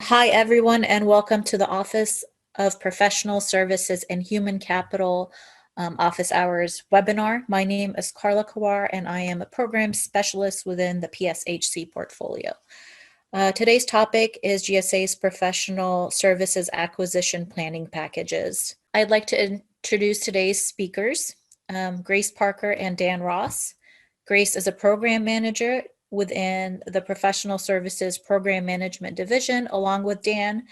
Hi, everyone, and welcome to the Office of Professional Services and Human Capital Office Hours webinar. My name is Carla Kawar, and I am a program specialist within the PSHC portfolio. Today's topic is GSA's Professional Services Acquisition Planning Packages. I'd like to introduce today's speakers, Grace Parker and Dan Ross. Grace is a program manager within the Professional Services Program Management Division, along with Dan,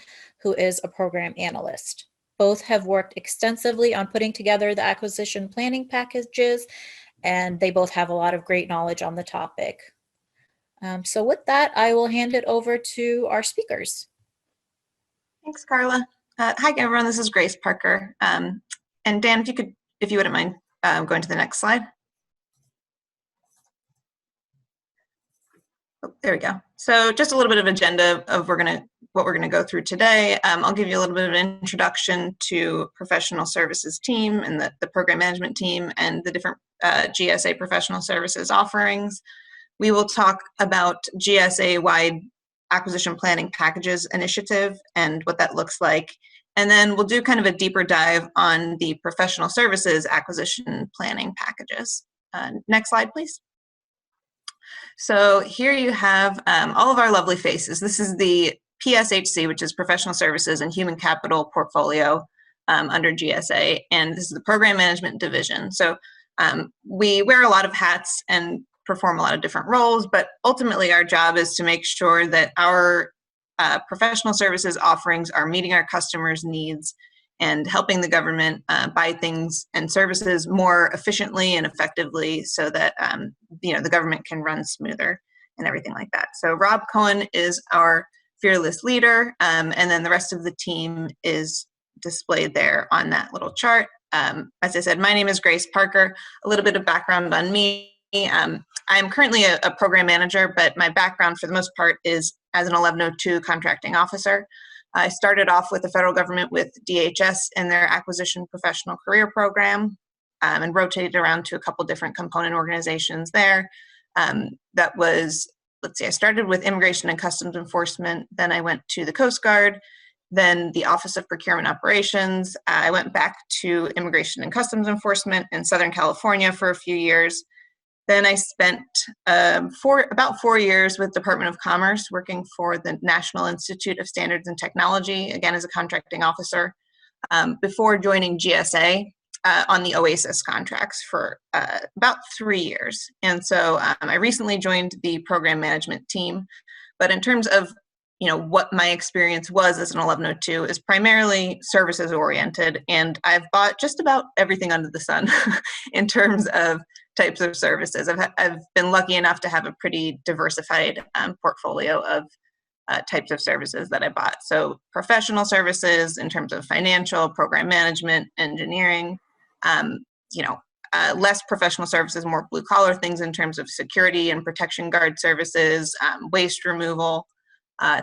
who is a program analyst. Both have worked extensively on putting together the acquisition planning packages, and they both have a lot of great knowledge on the topic. So with that, I will hand it over to our speakers. Thanks, Carla. Hi, everyone. This is Grace Parker. And Dan, if you wouldn't mind going to the next slide. Oh, there we go. So just a little bit of agenda of what we're gonna go through today. I'll give you a little bit of an introduction to professional services team and the program management team and the different GSA professional services offerings. We will talk about GSA-wide acquisition planning packages initiative and what that looks like. And then we'll do kind of a deeper dive on the professional services acquisition planning packages. Next slide, please. So here you have all of our lovely faces. This is the PSHC, which is Professional Services and Human Capital portfolio under GSA, and this is the Program Management Division. So we wear a lot of hats and perform a lot of different roles, but ultimately our job is to make sure that our professional services offerings are meeting our customers' needs and helping the government buy things and services more efficiently and effectively so that the government can run smoother and everything like that. So Rob Cohen is our fearless leader, and then the rest of the team is displayed there on that little chart. As I said, my name is Grace Parker. A little bit of background on me. I'm currently a program manager, but my background for the most part is as an 1102 contracting officer. I started off with the federal government with DHS and their acquisition professional career program and rotated around to a couple different component organizations there. That was, let's see, I started with Immigration and Customs Enforcement, then I went to the Coast Guard, then the Office of Procurement Operations. I went back to Immigration and Customs Enforcement in Southern California for a few years. Then I spent about 4 years with Department of Commerce working for the National Institute of Standards and Technology, again as a contracting officer, before joining GSA on the OASIS contracts for about 3 years. And so I recently joined the program management team, but in terms of what my experience was as an 1102 is primarily services oriented, and I've bought just about everything under the sun in terms of types of services. I've been lucky enough to have a pretty diversified portfolio of types of services that I bought. So professional services in terms of financial, program management, engineering, less professional services, more blue collar things in terms of security and protection guard services, waste removal,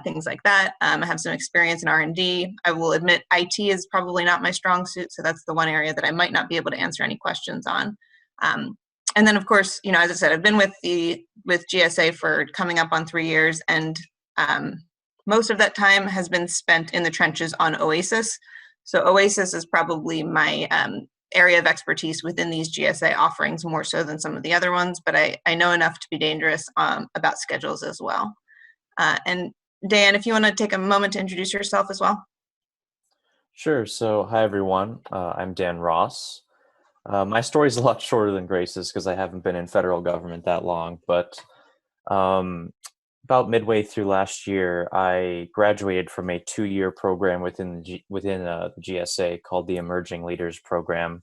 things like that. I have some experience in R&D. I will admit IT is probably not my strong suit, so that's the one area that I might not be able to answer any questions on. And then, of course, as I said, I've been with GSA for coming up on 3 years, and most of that time has been spent in the trenches on OASIS. So OASIS is probably my area of expertise within these GSA offerings more so than some of the other ones, but I know enough to be dangerous about schedules as well. And Dan, if you want to take a moment to introduce yourself as well. Sure. So hi, everyone. I'm Dan Ross. My story is a lot shorter than Grace's because I haven't been in federal government that long, but about midway through last year, I graduated from a 2-year program within the GSA called the Emerging Leaders Program.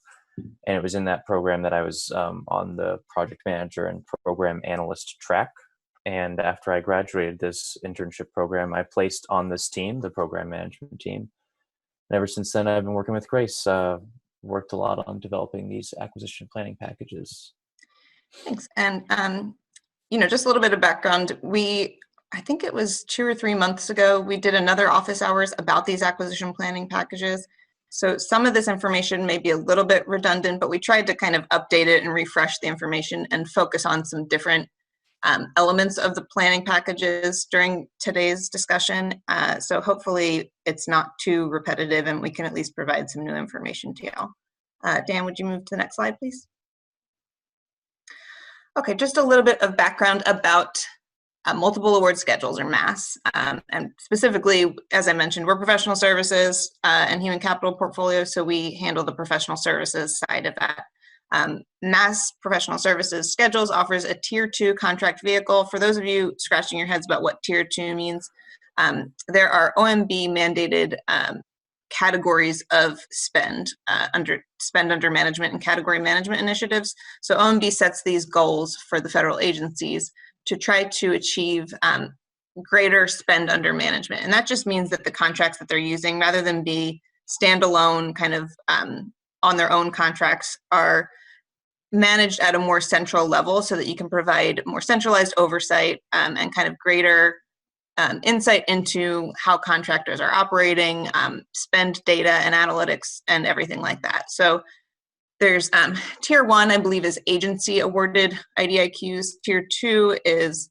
And it was in that program that I was on the project manager and program analyst track. And after I graduated this internship program, I placed on this team, the program management team. And ever since then, I've been working with Grace. Worked a lot on developing these acquisition planning packages. Thanks. And just a little bit of background. I think it was 2 or 3 months ago, we did another office hours about these acquisition planning packages. So some of this information may be a little bit redundant, but we tried to kind of update it and refresh the information and focus on some different elements of the planning packages during today's discussion. So hopefully it's not too repetitive and we can at least provide some new information to y'all. Dan, would you move to the next slide, please? Okay, just a little bit of background about multiple award schedules, or MAS. And specifically, as I mentioned, we're professional services and human capital portfolio, so we handle the professional services side of that. MAS Professional Services Schedules offers a Tier 2 contract vehicle. For those of you scratching your heads about what Tier 2 means, there are OMB mandated categories of spend under management and category management initiatives. So OMB sets these goals for the federal agencies to try to achieve greater spend under management. And that just means that the contracts that they're using, rather than be standalone kind of on their own contracts, are managed at a more central level so that you can provide more centralized oversight and kind of greater insight into how contractors are operating, spend data and analytics and everything like that. So there's Tier 1, I believe, is agency awarded IDIQs. Tier 2 is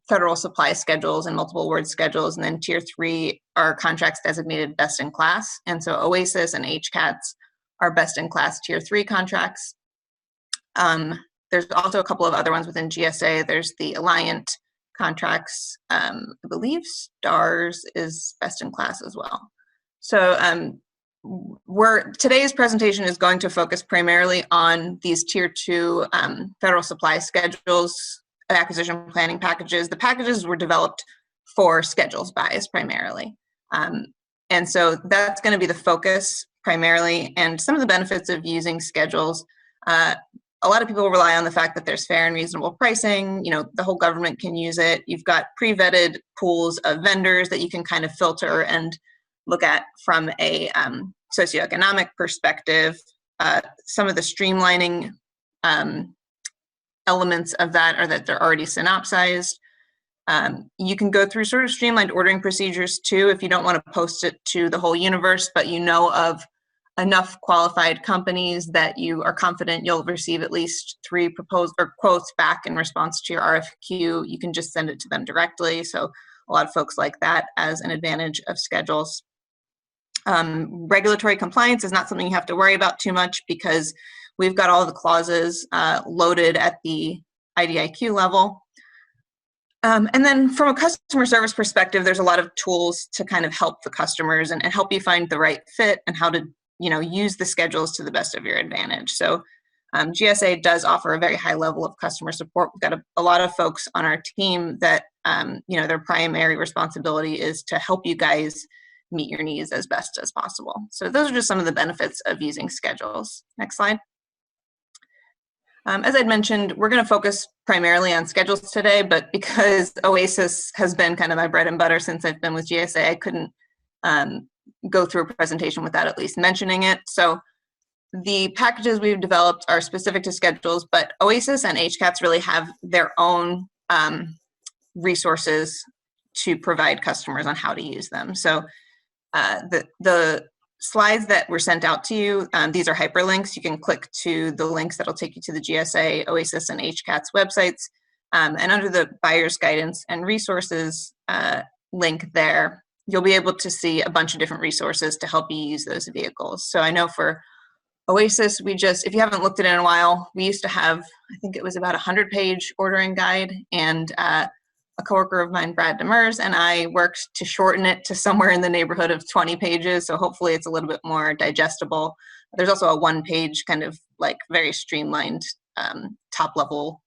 federal supply schedules and multiple award schedules. And then Tier 3 are contracts designated best in class. And so OASIS and HCATS are best in class Tier 3 contracts. There's also a couple of other ones within GSA. There's the Alliant contracts. I believe STARS is best in class as well. So today's presentation is going to focus primarily on these Tier 2 federal supply schedules, acquisition planning packages. The packages were developed for schedules buys primarily. And so that's going to be the focus primarily. And some of the benefits of using schedules, a lot of people rely on the fact that there's fair and reasonable pricing. You know, the whole government can use it. You've got pre-vetted pools of vendors that you can kind of filter and look at from a socioeconomic perspective. Some of the streamlining elements of that are that they're already synopsized. You can go through sort of streamlined ordering procedures too if you don't want to post it to the whole universe, but you know of enough qualified companies that you are confident you'll receive at least 3 proposed or quotes back in response to your RFQ. You can just send it to them directly. So a lot of folks like that as an advantage of schedules. Regulatory compliance is not something you have to worry about too much because we've got all the clauses loaded at the IDIQ level. And then from a customer service perspective, there's a lot of tools to kind of help the customers and help you find the right fit and how to, you know, use the schedules to the best of your advantage. So GSA does offer a very high level of customer support. We've got a lot of folks on our team that, you know, their primary responsibility is to help you guys meet your needs as best as possible. So those are just some of the benefits of using schedules. Next slide. As I'd mentioned, we're going to focus primarily on schedules today, but because OASIS has been kind of my bread and butter since I've been with GSA, I couldn't go through a presentation without at least mentioning it. So the packages we've developed are specific to schedules, but OASIS and HCATS really have their own resources to provide customers on how to use them. So the slides that were sent out to you, these are hyperlinks. You can click to the links that'll take you to the GSA, OASIS, and HCATS websites. And under the buyer's guidance and resources link there, you'll be able to see a bunch of different resources to help you use those vehicles. So I know for OASIS, if you haven't looked at it in a while, we used to have, I think it was about a 100-page ordering guide, and a coworker of mine, Brad Demers, and I worked to shorten it to somewhere in the neighborhood of 20 pages. So hopefully it's a little bit more digestible. There's also a 1-page kind of like very streamlined top level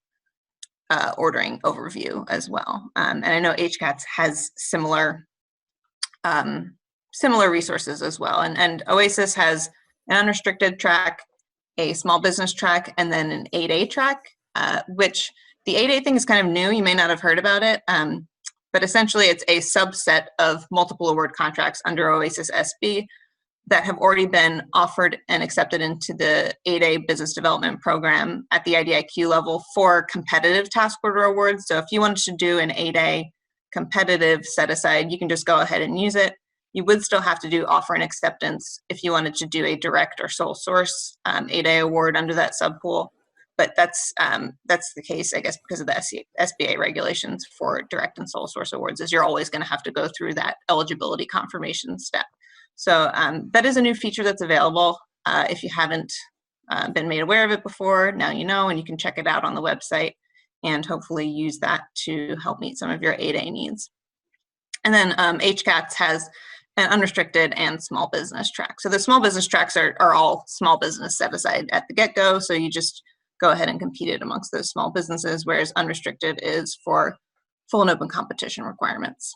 ordering overview as well. And I know HCATS has similar resources as well. And OASIS has an unrestricted track, a small business track, and then an 8A track, which the 8A thing is kind of new. You may not have heard about it, but essentially it's a subset of multiple award contracts under OASIS SB that have already been offered and accepted into the 8A business development program at the IDIQ level for competitive task order awards. So if you wanted to do an 8A competitive set aside, you can just go ahead and use it. You would still have to do offer and acceptance if you wanted to do a direct or sole source 8A award under that subpool. but that's the case, I guess, because of the SBA regulations for direct and sole source awards, is you're always going to have to go through that eligibility confirmation step. So that is a new feature that's available. If you haven't been made aware of it before, now you know, and you can check it out on the website and hopefully use that to help meet some of your 8A needs. And then HCATS has an unrestricted and small business track. So the small business tracks are all small business set aside at the get-go, so you just go ahead and compete it amongst those small businesses, whereas unrestricted is for full and open competition requirements.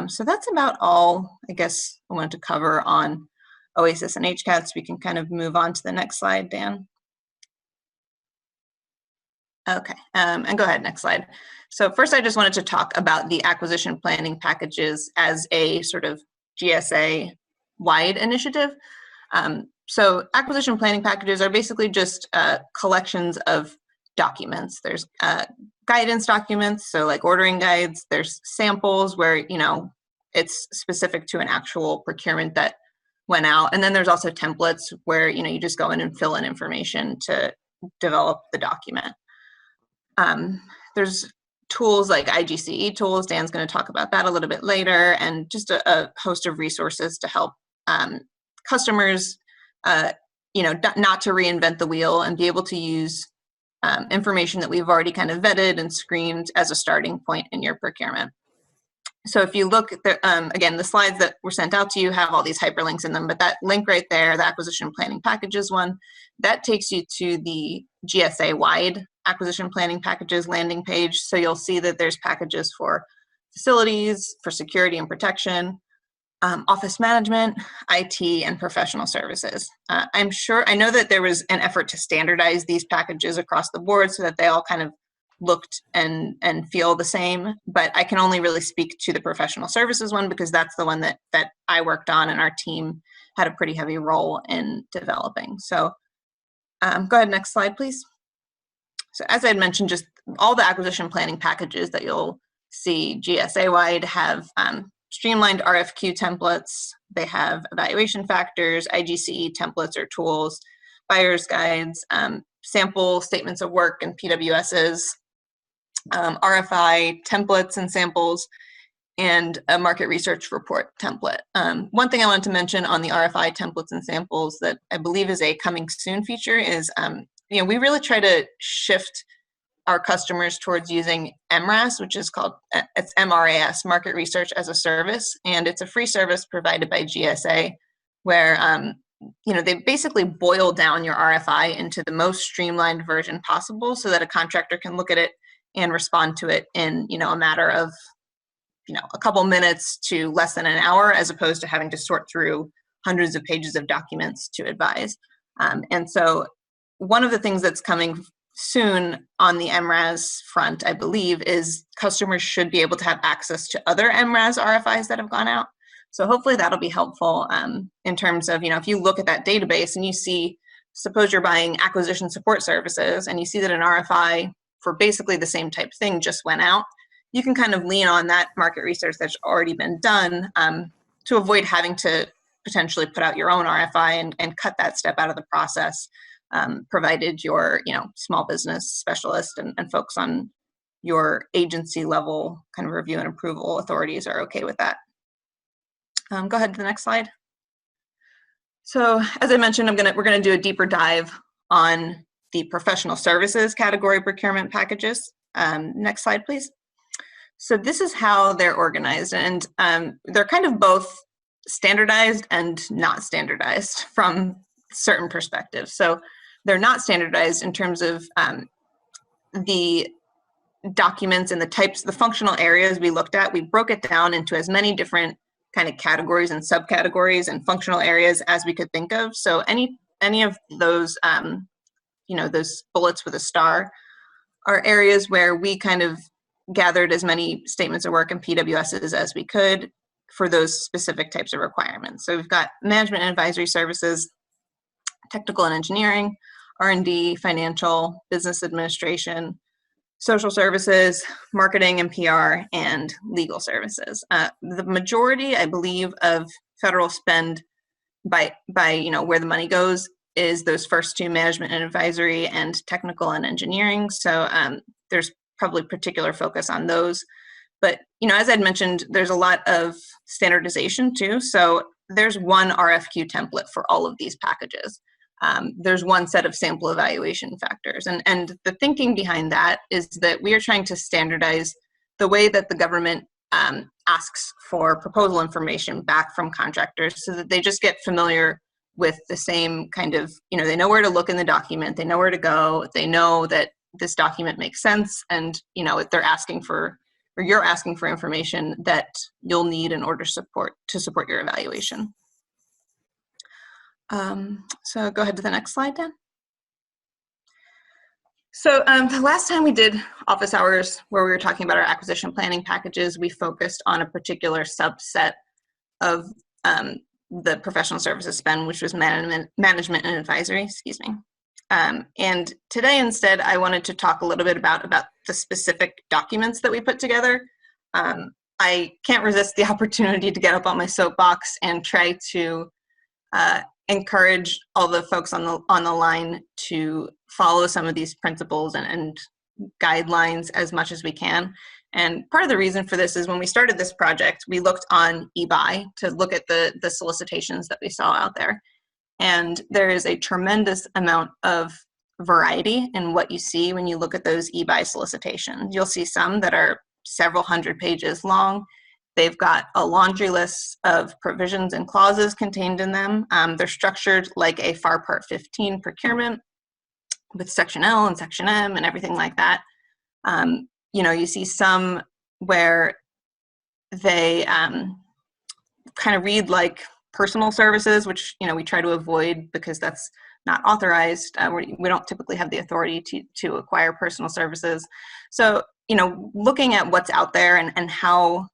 So that's about all, I guess, I wanted to cover on OASIS and HCATS. We can kind of move on to the next slide, Dan. Okay, and go ahead, next slide. So first, I just wanted to talk about the acquisition planning packages as a sort of GSA-wide initiative. So acquisition planning packages are basically just collections of documents. There's guidance documents, so like ordering guides. There's samples where, you know, it's specific to an actual procurement that went out. And then there's also templates where, you know, you just go in and fill in information to develop the document. There's tools like IGCE tools. Dan's going to talk about that a little bit later, and just a host of resources to help customers, you know, not to reinvent the wheel and be able to use information that we've already kind of vetted and screened as a starting point in your procurement. So if you look at the, again, the slides that were sent out to you have all these hyperlinks in them, but that link right there, the acquisition planning packages one, that takes you to the GSA-wide acquisition planning packages landing page. So you'll see that there's packages for facilities, for security and protection, office management, IT, and professional services. I know that there was an effort to standardize these packages across the board so that they all kind of looked and feel the same, but I can only really speak to the professional services one because that's the one that I worked on and our team had a pretty heavy role in developing. So go ahead, next slide, please. So as I had mentioned, just all the acquisition planning packages that you'll see GSA-wide have streamlined RFQ templates. They have evaluation factors, IGCE templates or tools, buyer's guides, sample statements of work and PWSs, RFI templates and samples, and a market research report template. One thing I wanted to mention on the RFI templates and samples that I believe is a coming soon feature is, you know, we really try to shift our customers towards using MRAS, which is called, it's MRAS, Market Research as a Service, and it's a free service provided by GSA where, you know, they basically boil down your RFI into the most streamlined version possible so that a contractor can look at it and respond to it in, you know, a matter of, you know, a couple minutes to less than an hour, as opposed to having to sort through hundreds of pages of documents to advise. And so one of the things that's coming soon on the MRAS front, I believe, is customers should be able to have access to other MRAS RFIs that have gone out. So hopefully that'll be helpful in terms of, you know, if you look at that database and you see, suppose you're buying acquisition support services and you see that an RFI for basically the same type thing just went out, you can kind of lean on that market research that's already been done to avoid having to potentially put out your own RFI and cut that step out of the process, provided your, you know, small business specialist and folks on your agency level kind of review and approval authorities are okay with that. Go ahead to the next slide. So as I mentioned, we're gonna do a deeper dive on the professional services category procurement packages. Next slide, please. So this is how they're organized, and they're kind of both standardized and not standardized from certain perspectives. So they're not standardized in terms of the documents and the types, the functional areas we looked at. We broke it down into as many different kind of categories and subcategories and functional areas as we could think of. So any of those, you know, those bullets with a star are areas where we kind of gathered as many statements of work and PWSs as we could for those specific types of requirements. So we've got management and advisory services, technical and engineering, R&D, financial, business administration, social services, marketing and PR, and legal services. The majority, I believe, of federal spend by you know, where the money goes is those first two, management and advisory, and technical and engineering. So there's probably particular focus on those. But, as I'd mentioned, there's a lot of standardization too. So there's one RFQ template for all of these packages. There's one set of sample evaluation factors. And the thinking behind that is that we are trying to standardize the way that the government asks for proposal information back from contractors, so that they just get familiar with the same kind of, they know where to look in the document, they know where to go, they know that this document makes sense, and, if they're asking for, or you're asking for information that you'll need in order to support your evaluation. So go ahead to the next slide, Dan. So the last time we did office hours where we were talking about our acquisition planning packages, we focused on a particular subset of the professional services spend, which was management and advisory, excuse me. And today instead, I wanted to talk a little bit about the specific documents that we put together. I can't resist the opportunity to get up on my soapbox and try to encourage all the folks on the line to follow some of these principles and guidelines as much as we can. And part of the reason for this is when we started this project, we looked on eBuy to look at the solicitations that we saw out there. And there is a tremendous amount of variety in what you see when you look at those eBuy solicitations. You'll see some that are several hundred pages long. They've got a laundry list of provisions and clauses contained in them. They're structured like a FAR Part 15 procurement with Section L and Section M and everything like that. You see some where they kind of read like personal services, which we try to avoid because that's not authorized. We don't typically have the authority to acquire personal services. So looking at what's out there and how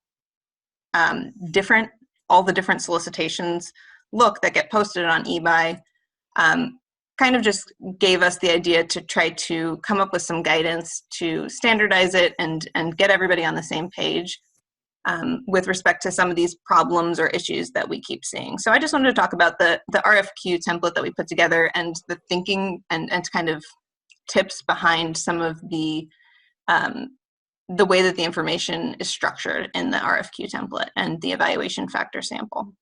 different all the different solicitations look that get posted on eBuy, kind of just gave us the idea to try to come up with some guidance to standardize it and get everybody on the same page with respect to some of these problems or issues that we keep seeing. So I just wanted to talk about the RFQ template that we put together and the thinking and kind of tips behind some of the way that the information is structured in the RFQ template and the evaluation factor sample.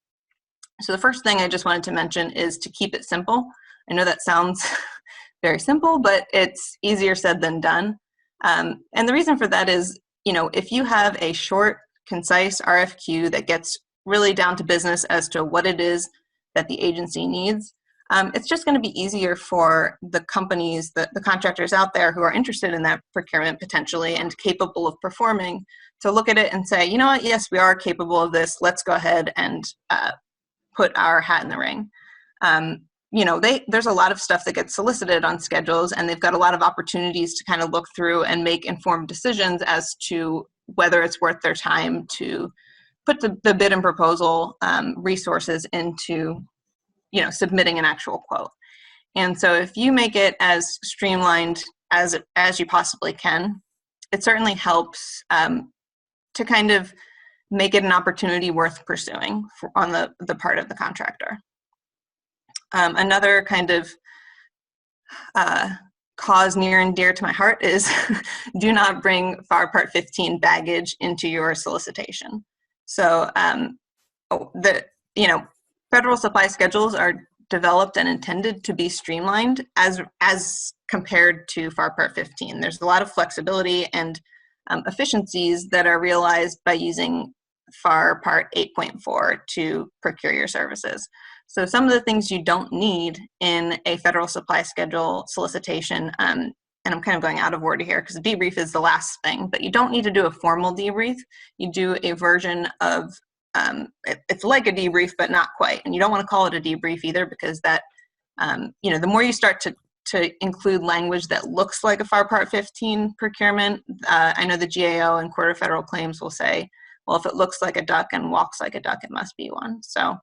So the first thing I just wanted to mention is to keep it simple. I know that sounds very simple, but it's easier said than done. And the reason for that is, if you have a short, concise RFQ that gets really down to business as to what it is that the agency needs, it's just going to be easier for the companies, the contractors out there who are interested in that procurement potentially and capable of performing, to look at it and say, you know what, yes, we are capable of this. Let's go ahead and put our hat in the ring. There's a lot of stuff that gets solicited on schedules, and they've got a lot of opportunities to kind of look through and make informed decisions as to whether it's worth their time to put the bid and proposal resources into submitting an actual quote. And so if you make it as streamlined as you possibly can, it certainly helps to kind of make it an opportunity worth pursuing on the part of the contractor. Another kind of cause near and dear to my heart is do not bring FAR Part 15 baggage into your solicitation. So federal supply schedules are developed and intended to be streamlined as compared to FAR Part 15. There's a lot of flexibility and efficiencies that are realized by using FAR Part 8.4 to procure your services. So some of the things you don't need in a federal supply schedule solicitation, and I'm kind of going out of order here because debrief is the last thing, but you don't need to do a formal debrief. You do a version of, it's like a debrief, but not quite. And you don't want to call it a debrief either, because that, the more you start to include language that looks like a FAR Part 15 procurement, I know the GAO and Court of Federal Claims will say, well, if it looks like a duck and walks like a duck, it must be one. So,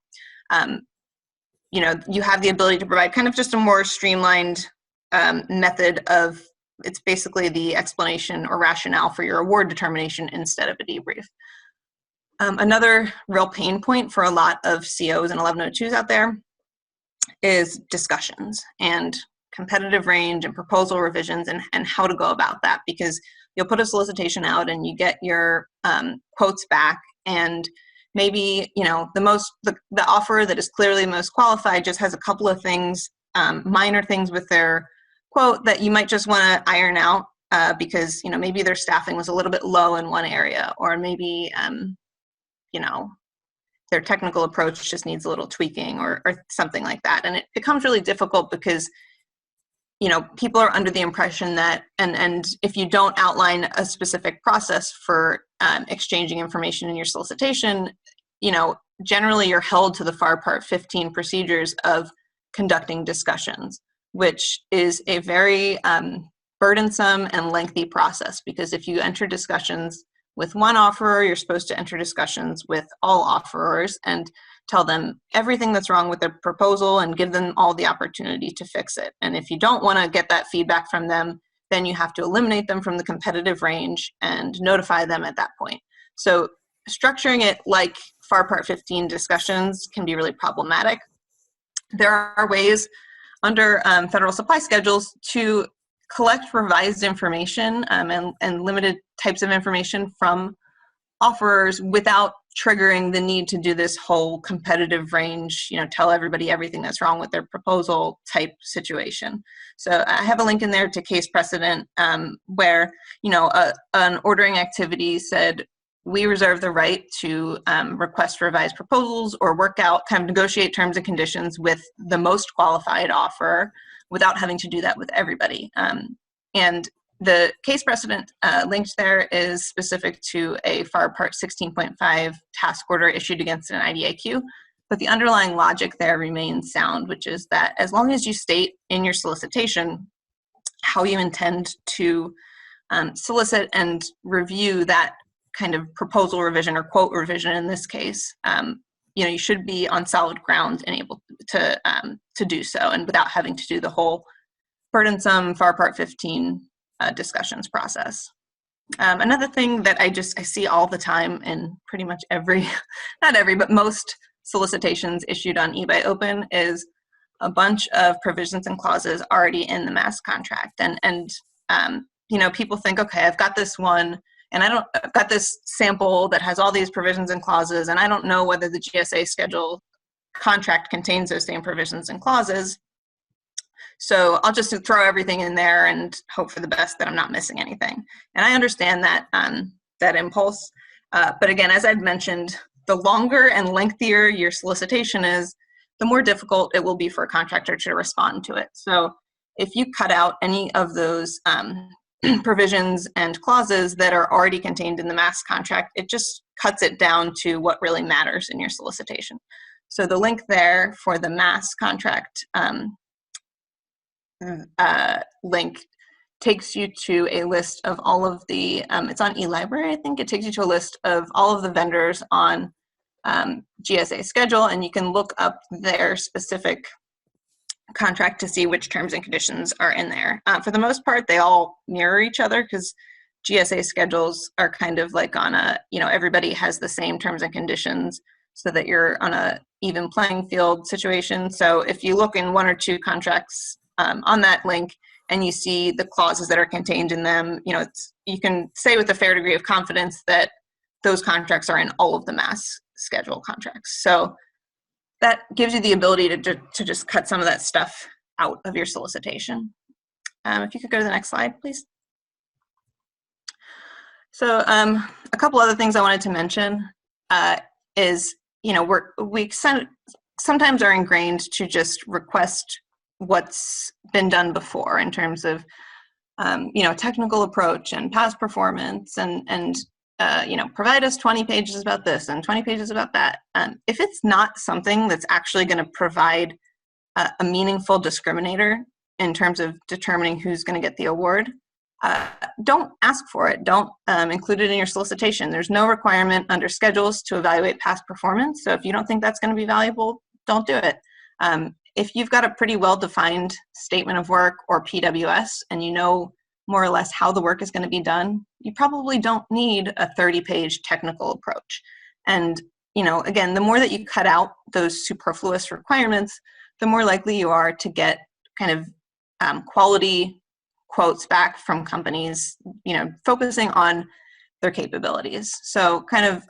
you have the ability to provide kind of just a more streamlined method of, it's basically the explanation or rationale for your award determination instead of a debrief. Another real pain point for a lot of COs and 1102s out there is discussions and competitive range and proposal revisions and how to go about that, because you'll put a solicitation out and you get your quotes back, and maybe, you know, the offer that is clearly most qualified just has a couple of things, minor things with their quote that you might just want to iron out because, you know, maybe their staffing was a little bit low in one area, or maybe, you know, their technical approach just needs a little tweaking or something like that. And it becomes really difficult because, you know, people are under the impression that, and if you don't outline a specific process for exchanging information in your solicitation, you know, generally you're held to the FAR Part 15 procedures of conducting discussions, which is a very burdensome and lengthy process, because if you enter discussions with one offeror, you're supposed to enter discussions with all offerors and tell them everything that's wrong with their proposal and give them all the opportunity to fix it. And if you don't want to get that feedback from them, then you have to eliminate them from the competitive range and notify them at that point. So structuring it like FAR Part 15 discussions can be really problematic. There are ways under federal supply schedules to collect revised information and limited types of information from offerers without triggering the need to do this whole competitive range, you know, tell everybody everything that's wrong with their proposal type situation. So I have a link in there to case precedent where, you know, an ordering activity said, we reserve the right to request revised proposals or work out, kind of negotiate terms and conditions with the most qualified offerer without having to do that with everybody. And the case precedent linked there is specific to a FAR Part 16.5 task order issued against an IDIQ, but the underlying logic there remains sound, which is that as long as you state in your solicitation how you intend to solicit and review that kind of proposal revision or quote revision in this case, you know, you should be on solid ground and able to do so, and without having to do the whole burdensome FAR Part 15 discussions process. Another thing that I see all the time in pretty much every, not every, but most solicitations issued on eBuyOpen is a bunch of provisions and clauses already in the mass contract. And you know, people think, okay, I've got this one, and I've got this sample that has all these provisions and clauses, and I don't know whether the GSA schedule contract contains those same provisions and clauses. So I'll just throw everything in there and hope for the best that I'm not missing anything. And I understand that that impulse. But again, as I've mentioned, the longer and lengthier your solicitation is, the more difficult it will be for a contractor to respond to it. So if you cut out any of those provisions and clauses that are already contained in the mass contract, it just cuts it down to what really matters in your solicitation. So the link there for the mass contract link takes you to a list of all of the, it's on eLibrary, I think. It takes you to a list of all of the vendors on GSA schedule, and you can look up their specific contract to see which terms and conditions are in there. For the most part, they all mirror each other, because GSA schedules are kind of like on a, you know, everybody has the same terms and conditions so that you're on a even playing field situation. So if you look in one or two contracts on that link and you see the clauses that are contained in them, you know, you can say with a fair degree of confidence that those contracts are in all of the mass schedule contracts. So that gives you the ability to just cut some of that stuff out of your solicitation. If you could go to the next slide, please. So a couple other things I wanted to mention is, you know, we sometimes are ingrained to just request what's been done before in terms of, you know, technical approach and past performance and you know, provide us 20 pages about this and 20 pages about that. If it's not something that's actually going to provide a meaningful discriminator in terms of determining who's going to get the award, don't ask for it. Don't include it in your solicitation. There's no requirement under schedules to evaluate past performance. So if you don't think that's going to be valuable, don't do it. If you've got a pretty well-defined statement of work or PWS and you know more or less how the work is going to be done, you probably don't need a 30-page technical approach. And, you know, again, the more that you cut out those superfluous requirements, the more likely you are to get kind of quality quotes back from companies, focusing on their capabilities. So kind of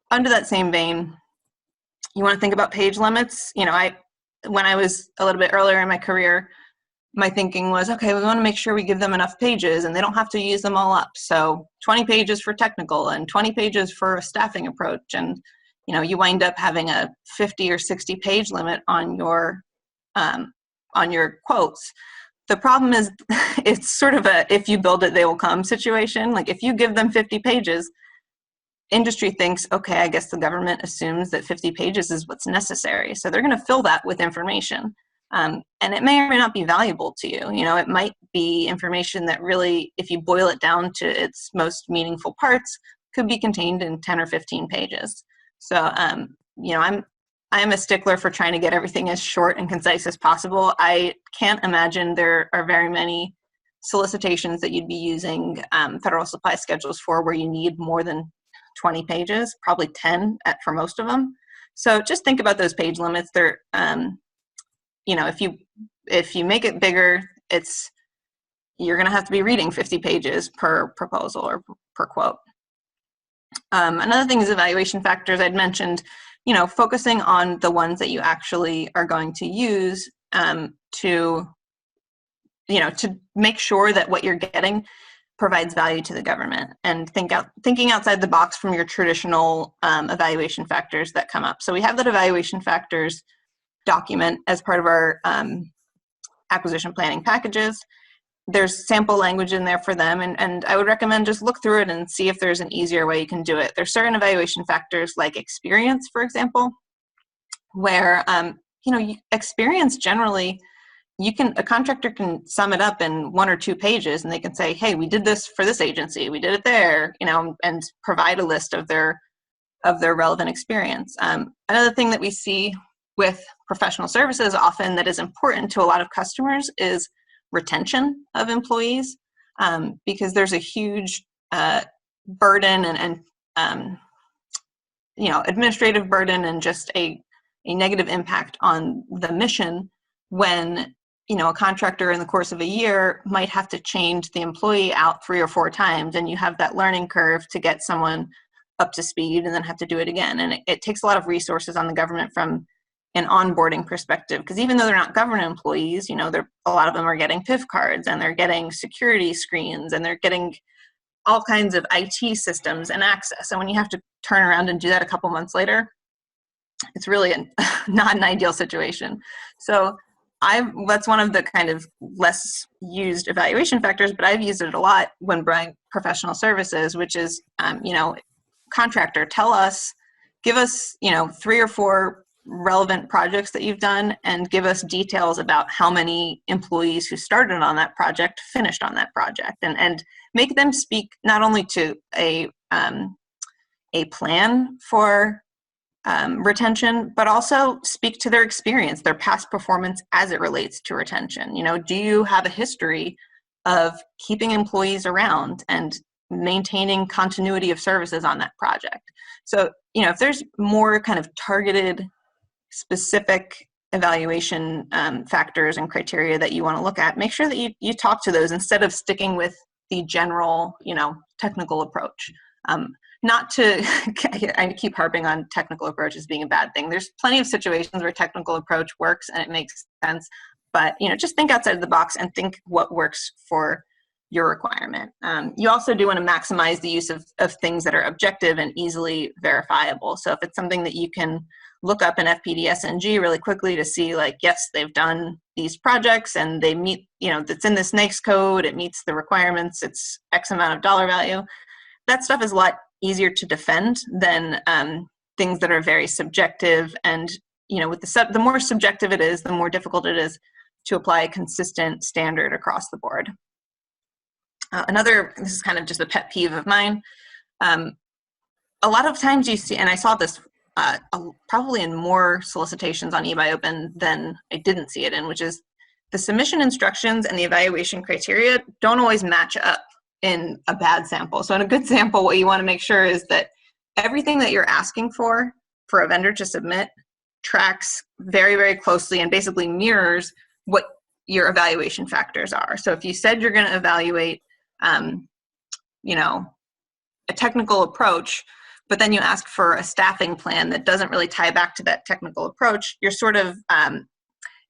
under that same vein, you want to think about page limits. When I was a little bit earlier in my career, my thinking was, okay, we want to make sure we give them enough pages and they don't have to use them all up. So 20 pages for technical and 20 pages for a staffing approach. And, you wind up having a 50 or 60 page limit on your quotes. The problem is it's sort of a, if you build it, they will come situation. Like if you give them 50 pages, industry thinks, okay, I guess the government assumes that 50 pages is what's necessary. So they're going to fill that with information. And it may or may not be valuable to you. It might be information that really, if you boil it down to its most meaningful parts, could be contained in 10 or 15 pages. So, I'm a stickler for trying to get everything as short and concise as possible. I can't imagine there are very many solicitations that you'd be using federal supply schedules for where you need more than 20 pages, probably 10 for most of them. So just think about those page limits. They're, if you make it bigger, you're going to have to be reading 50 pages per proposal or per quote. Another thing is evaluation factors. I'd mentioned, focusing on the ones that you actually are going to use to make sure that what you're getting provides value to the government, and thinking outside the box from your traditional evaluation factors that come up. So we have that evaluation factors document as part of our acquisition planning packages. There's sample language in there for them, and I would recommend just look through it and see if there's an easier way you can do it. There's certain evaluation factors like experience, for example, where experience generally, a contractor can sum it up in 1 or 2 pages, and they can say, hey, we did this for this agency, we did it there, and provide a list of their relevant experience. Another thing that we see with professional services often that is important to a lot of customers is retention of employees, because there's a huge burden and administrative burden and just a negative impact on the mission when a contractor in the course of a year might have to change the employee out 3 or 4 times, and you have that learning curve to get someone up to speed and then have to do it again. And it takes a lot of resources on the government from an onboarding perspective, because even though they're not government employees, a lot of them are getting PIF cards, and they're getting security screens, and they're getting all kinds of IT systems and access. And when you have to turn around and do that a couple months later, it's really not an ideal situation. So that's one of the kind of less used evaluation factors, but I've used it a lot when buying professional services, which is, contractor, give us, 3 or 4 relevant projects that you've done, and give us details about how many employees who started on that project finished on that project, and make them speak not only to a plan for retention, but also speak to their experience, their past performance as it relates to retention. Do you have a history of keeping employees around and maintaining continuity of services on that project? So, if there's more kind of targeted, specific evaluation factors and criteria that you want to look at, make sure that you talk to those instead of sticking with the general, technical approach. I keep harping on technical approach as being a bad thing. There's plenty of situations where technical approach works and it makes sense, but just think outside of the box and think what works for your requirement. You also do want to maximize the use of things that are objective and easily verifiable. So if it's something that you can look up in FPDSNG really quickly to see, like, yes, they've done these projects and they meet, that's in this NAICS code, it meets the requirements, it's X amount of dollar value. That stuff is a lot easier to defend than things that are very subjective. And, with the more subjective it is, the more difficult it is to apply a consistent standard across the board. This is kind of just a pet peeve of mine. A lot of times you see, and I saw this probably in more solicitations on eBuyOpen than I didn't see it in, which is the submission instructions and the evaluation criteria don't always match up in a bad sample. So in a good sample, what you want to make sure is that everything that you're asking for a vendor to submit tracks very, very closely and basically mirrors what your evaluation factors are. So if you said you're going to evaluate, you know, a technical approach, but then you ask for a staffing plan that doesn't really tie back to that technical approach, you're sort of,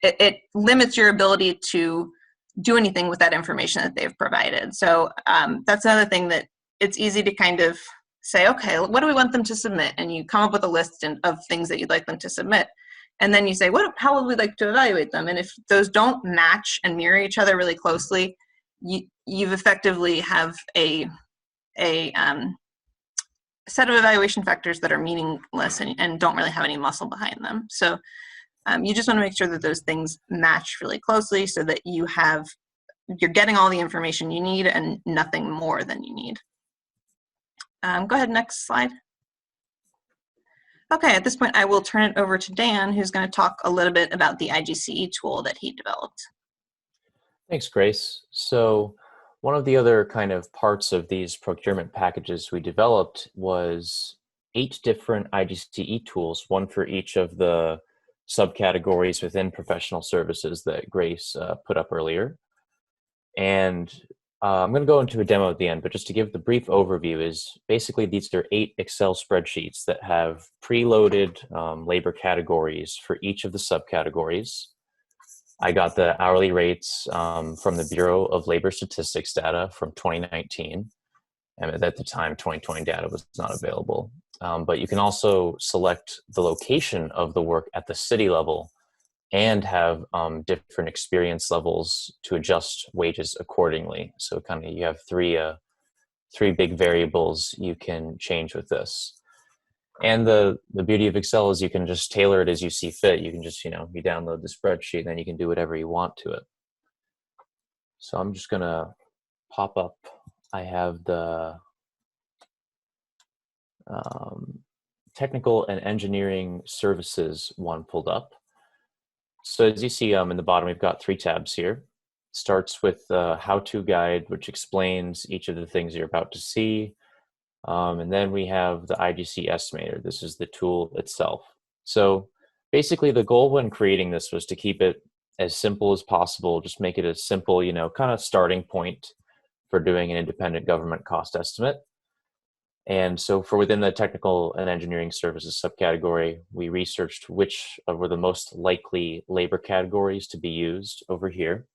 it limits your ability to do anything with that information that they've provided. So that's another thing that it's easy to kind of say, okay, what do we want them to submit? And you come up with a list of things that you'd like them to submit. And then you say, how would we like to evaluate them? And if those don't match and mirror each other really closely, you've effectively have a set of evaluation factors that are meaningless and don't really have any muscle behind them. So you just want to make sure that those things match really closely so that you're getting all the information you need and nothing more than you need. Go ahead, next slide. Okay, at this point, I will turn it over to Dan, who's going to talk a little bit about the IGCE tool that he developed. Thanks, Grace. So one of the other kind of parts of these procurement packages we developed was 8 different IGCE tools, one for each of the subcategories within professional services that Grace put up earlier. And I'm going to go into a demo at the end, but just to give the brief overview is basically these are 8 Excel spreadsheets that have preloaded labor categories for each of the subcategories. I got the hourly rates from the Bureau of Labor Statistics data from 2019. And at the time, 2020 data was not available. But you can also select the location of the work at the city level and have different experience levels to adjust wages accordingly. So kind of you have three big variables you can change with this. And the beauty of Excel is you can just tailor it as you see fit. You can just, you download the spreadsheet and then you can do whatever you want to it. So I'm just gonna pop up. I have the technical and engineering services one pulled up. So as you see in the bottom, we've got 3 tabs here. Starts with the how-to guide, which explains each of the things you're about to see. And then we have the IGC estimator. This is the tool itself. So basically the goal when creating this was to keep it as simple as possible, just make it a simple, kind of starting point for doing an independent government cost estimate. And so for within the technical and engineering services subcategory, we researched which were the most likely labor categories to be used over here.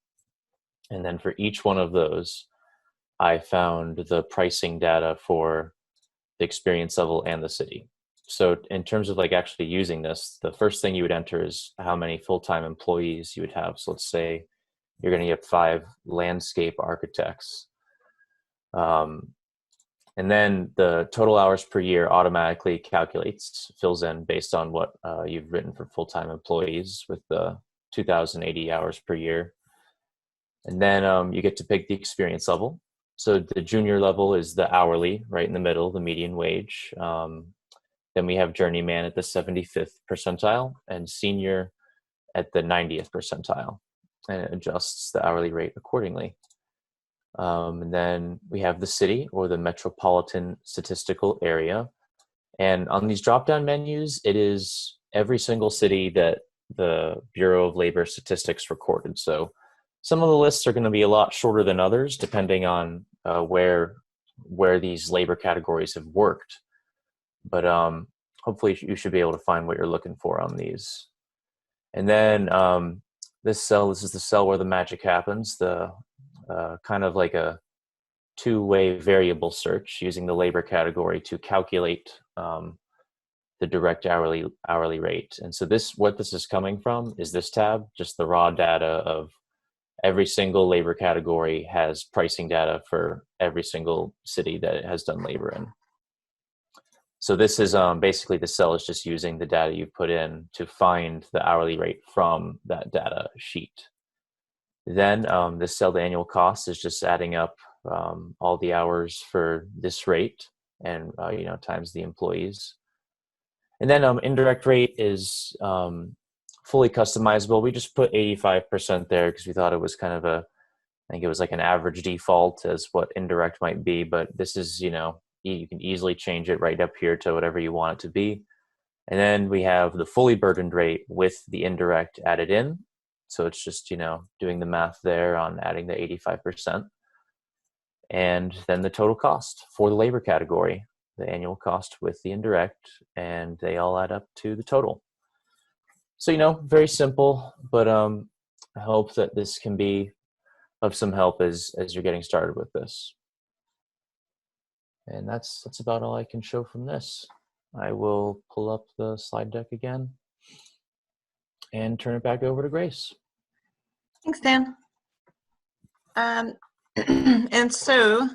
And then for each one of those, I found the pricing data for the experience level and the city. So in terms of actually using this, the first thing you would enter is how many full-time employees you would have. So let's say you're going to get 5 landscape architects. And then the total hours per year automatically fills in based on what you've written for full-time employees with the 2,080 hours per year. And then you get to pick the experience level. So the junior level is the hourly, right in the middle, the median wage. Then we have journeyman at the 75th percentile and senior at the 90th percentile. And it adjusts the hourly rate accordingly. And then we have the city or the metropolitan statistical area. And on these drop-down menus, it is every single city that the Bureau of Labor Statistics recorded. So some of the lists are going to be a lot shorter than others, depending on where these labor categories have worked. But hopefully you should be able to find what you're looking for on these. And then this is the cell where the magic happens, the kind of like a 2-way variable search using the labor category to calculate the direct hourly rate. And so what this is coming from is this tab, just the raw data of every single labor category has pricing data for every single city that it has done labor in. So this is basically the cell is just using the data you put in to find the hourly rate from that data sheet. Then this cell, the annual cost, is just adding up all the hours for this rate and times the employees. And then indirect rate is fully customizable. We just put 85% there because we thought it was kind of I think it was like an average default as what indirect might be. But this is, you can easily change it right up here to whatever you want it to be. And then we have the fully burdened rate with the indirect added in. So it's just, doing the math there on adding the 85%. And then the total cost for the labor category, the annual cost with the indirect, and they all add up to the total. So, very simple, but I hope that this can be of some help as you're getting started with this. And that's about all I can show from this. I will pull up the slide deck again and turn it back over to Grace. Thanks, Dan. And so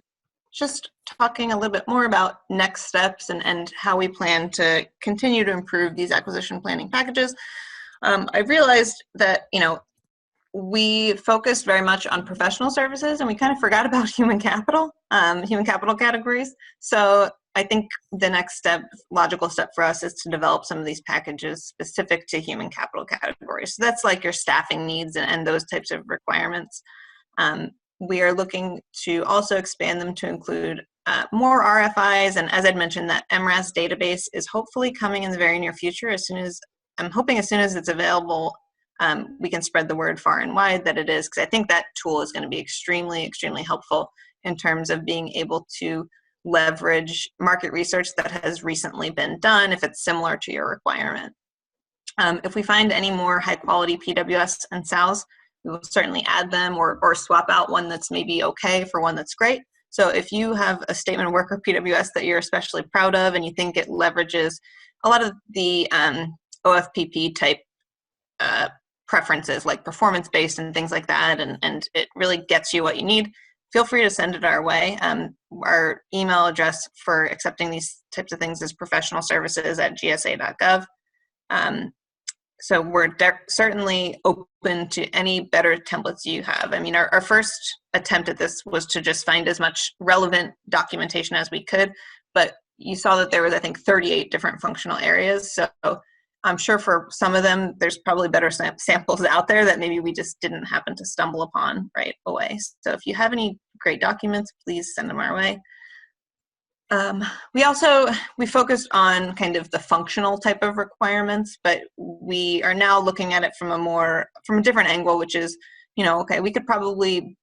just talking a little bit more about next steps and how we plan to continue to improve these acquisition planning packages. I realized that, we focused very much on professional services and we kind of forgot about human capital categories. So I think the next logical step for us is to develop some of these packages specific to human capital categories. So that's like your staffing needs and those types of requirements. We are looking to also expand them to include more RFIs. And as I'd mentioned, that MRAS database is hopefully coming in the very near future. As soon as it's available, we can spread the word far and wide that it is, because I think that tool is going to be extremely, extremely helpful in terms of being able to leverage market research that has recently been done if it's similar to your requirement. If we find any more high quality PWS and SALs, we will certainly add them or swap out one that's maybe okay for one that's great. So if you have a statement of work or PWS that you're especially proud of and you think it leverages a lot of the OFPP type preferences like performance-based and things like that, and it really gets you what you need, feel free to send it our way. Our email address for accepting these types of things is professionalservices@gsa.gov. So we're certainly open to any better templates you have. I mean, our first attempt at this was to just find as much relevant documentation as we could, but you saw that there was, I think, 38 different functional areas. So I'm sure for some of them, there's probably better samples out there that maybe we just didn't happen to stumble upon right away. So if you have any great documents, please send them our way. We focused on kind of the functional type of requirements, but we are now looking at it from a different angle, which is, okay, we could probably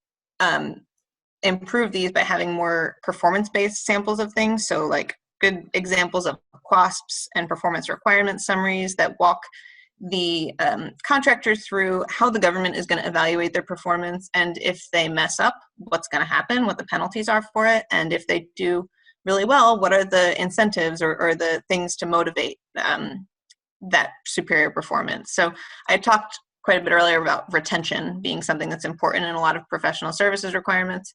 improve these by having more performance-based samples of things. So like good examples of QASPs and performance requirement summaries that walk the contractors through how the government is going to evaluate their performance, and if they mess up, what's going to happen, what the penalties are for it, and if they do really well, what are the incentives or the things to motivate that superior performance. So I talked quite a bit earlier about retention being something that's important in a lot of professional services requirements.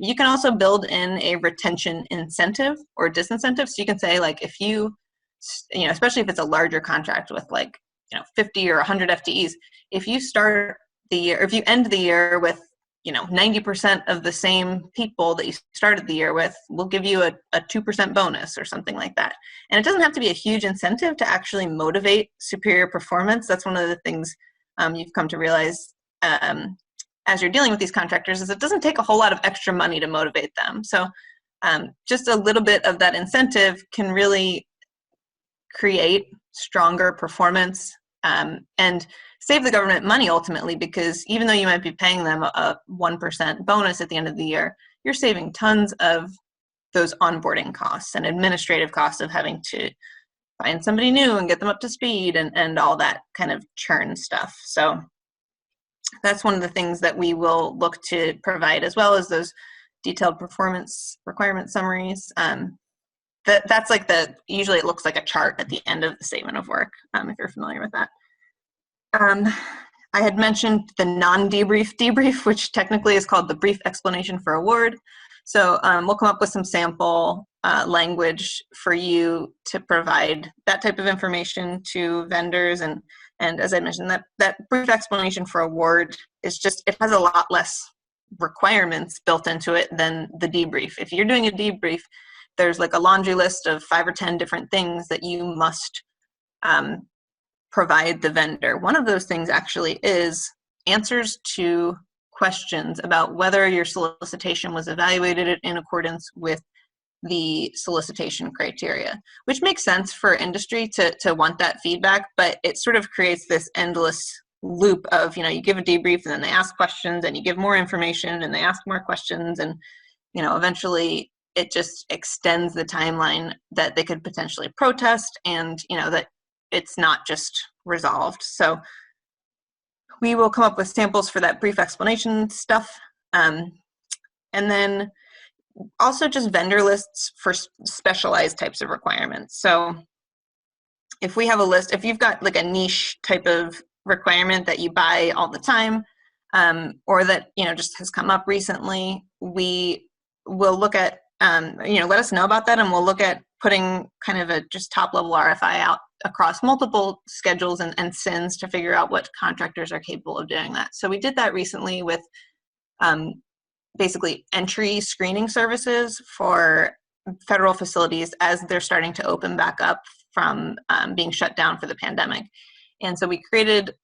You can also build in a retention incentive or disincentive. So you can say, like, if you especially if it's a larger contract with 50 or 100 FTEs, if you start the year, or if you end the year with 90% of the same people that you started the year with, we'll give you a 2% bonus or something like that. And it doesn't have to be a huge incentive to actually motivate superior performance. That's one of the things you've come to realize as you're dealing with these contractors, is it doesn't take a whole lot of extra money to motivate them. So just a little bit of that incentive can really create stronger performance and save the government money ultimately, because even though you might be paying them a 1% bonus at the end of the year, you're saving tons of those onboarding costs and administrative costs of having to find somebody new and get them up to speed and all that kind of churn stuff. So that's one of the things that we will look to provide, as well as those detailed performance requirement summaries. That's like usually it looks like a chart at the end of the statement of work, if you're familiar with that. I had mentioned the non-debrief debrief, which technically is called the brief explanation for award. So we'll come up with some sample language for you to provide that type of information to vendors. And as I mentioned, that brief explanation for award is just, it has a lot less requirements built into it than the debrief. If you're doing a debrief, there's like a laundry list of 5 or 10 different things that you must provide the vendor. One of those things actually is answers to questions about whether your solicitation was evaluated in accordance with the solicitation criteria, which makes sense for industry to want that feedback, but it sort of creates this endless loop of, you give a debrief and then they ask questions and you give more information and they ask more questions, and eventually it just extends the timeline that they could potentially protest, and that it's not just resolved. So we will come up with samples for that brief explanation stuff, and then also just vendor lists for specialized types of requirements. So if we have a list, if you've got like a niche type of requirement that you buy all the time, or that just has come up recently, we will look at let us know about that, and we'll look at putting kind of a just top level RFI out across multiple schedules and SINs to figure out what contractors are capable of doing that. So we did that recently with basically entry screening services for federal facilities as they're starting to open back up from being shut down for the pandemic. And so we created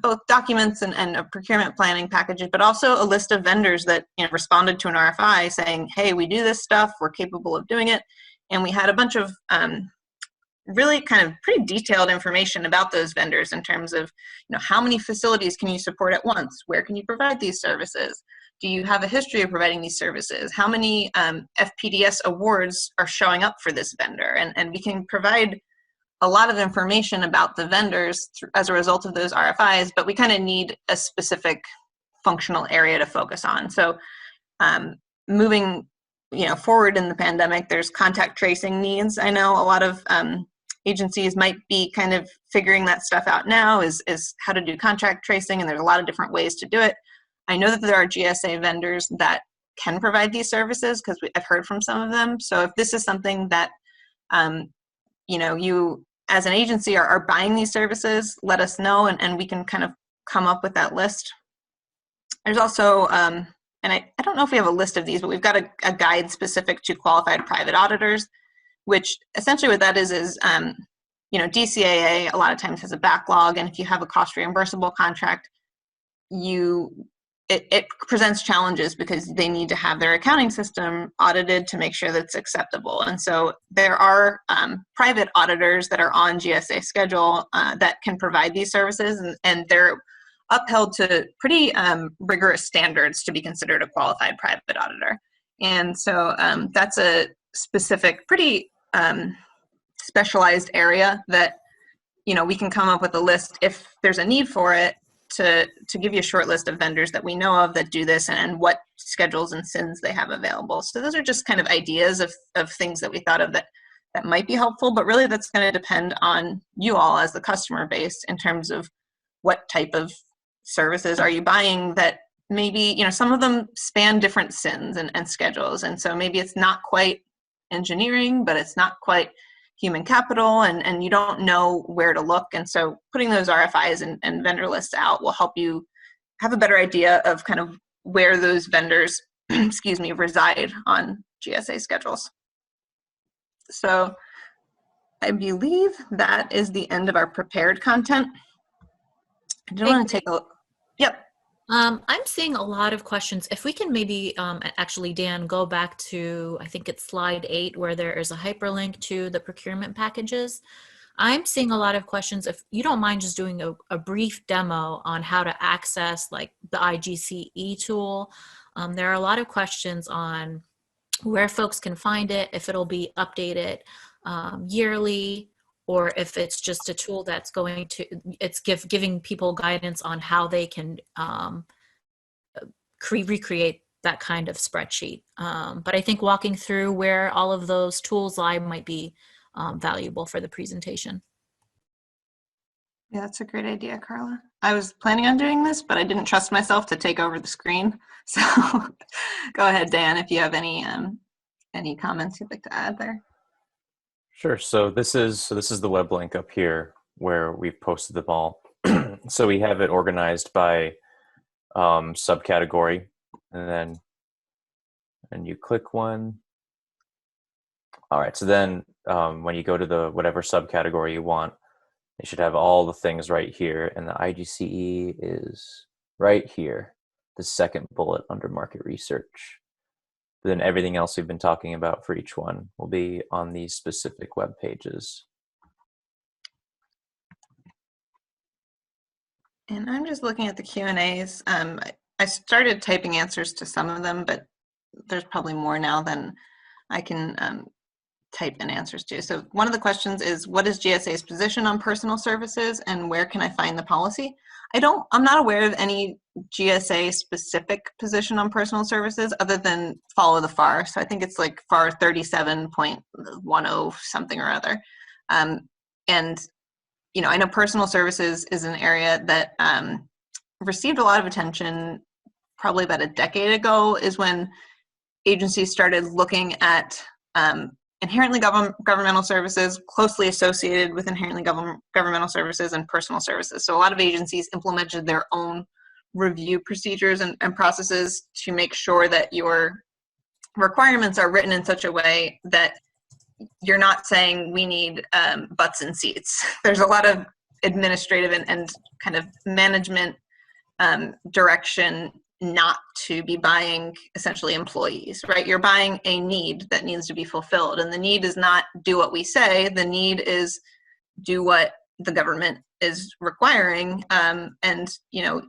both documents and a procurement planning packages, but also a list of vendors that responded to an RFI saying, hey, we do this stuff, we're capable of doing it. And we had a bunch of really kind of pretty detailed information about those vendors in terms of how many facilities can you support at once, where can you provide these services, do you have a history of providing these services, how many FPDS awards are showing up for this vendor, and we can provide a lot of information about the vendors as a result of those RFIs, but we kind of need a specific functional area to focus on. So moving forward in the pandemic, there's contact tracing needs. I know a lot of agencies might be kind of figuring that stuff out now, is how to do contact tracing, and there's a lot of different ways to do it. I know that there are GSA vendors that can provide these services because I've heard from some of them. So if this is something that you as an agency are buying these services, let us know, and we can kind of come up with that list. There's also, and I don't know if we have a list of these, but we've got a guide specific to qualified private auditors, which essentially what that is DCAA a lot of times has a backlog, and if you have a cost reimbursable contract, it presents challenges because they need to have their accounting system audited to make sure that it's acceptable. And so there are private auditors that are on GSA schedule that can provide these services, and they're upheld to pretty rigorous standards to be considered a qualified private auditor. And so that's a specific, pretty specialized area that we can come up with a list if there's a need for it, to give you a short list of vendors that we know of that do this and what schedules and SINs they have available. So those are just kind of ideas of things that we thought of that might be helpful, but really that's going to depend on you all as the customer base in terms of what type of services are you buying that maybe, some of them span different SINs and schedules. And so maybe it's not quite engineering, but it's not quite human capital, and you don't know where to look. And so putting those RFIs and vendor lists out will help you have a better idea of kind of where those vendors, reside on GSA schedules. So I believe that is the end of our prepared content. I do want to take a look. Yep. I'm seeing a lot of questions. If we can maybe, actually, Dan, go back to, I think it's slide 8, where there is a hyperlink to the procurement packages. I'm seeing a lot of questions. If you don't mind just doing a brief demo on how to access like the IGCE tool. There are a lot of questions on where folks can find it, if it'll be updated yearly, or if it's just a tool that's going to, it's giving people guidance on how they can recreate that kind of spreadsheet. But I think walking through where all of those tools lie might be valuable for the presentation. Yeah, that's a great idea, Carla. I was planning on doing this, but I didn't trust myself to take over the screen. So go ahead, Dan, if you have any comments you'd like to add there. Sure. So this is the web link up here where we've posted them all. So we have it organized by subcategory, and you click one. All right. So then when you go to the whatever subcategory you want, it should have all the things right here, and the IGCE is right here, the second bullet under market research. But then everything else we've been talking about for each one will be on these specific web pages. And I'm just looking at the Q&As. I started typing answers to some of them, but there's probably more now than I can type in answers to. So one of the questions is, what is GSA's position on personal services and where can I find the policy? I'm not aware of any GSA specific position on personal services other than follow the FAR. So I think it's like FAR 37.10 something or other. And you know, I know personal services is an area that received a lot of attention probably about a decade ago, is when agencies started looking at inherently governmental services closely associated with inherently governmental services and personal services. So a lot of agencies implemented their own review procedures and processes to make sure that your requirements are written in such a way that you're not saying we need butts and seats. There's a lot of administrative and kind of management direction not to be buying essentially employees, right? You're buying a need that needs to be fulfilled, and the need is not do what we say. The need is do what the government is requiring, and you know,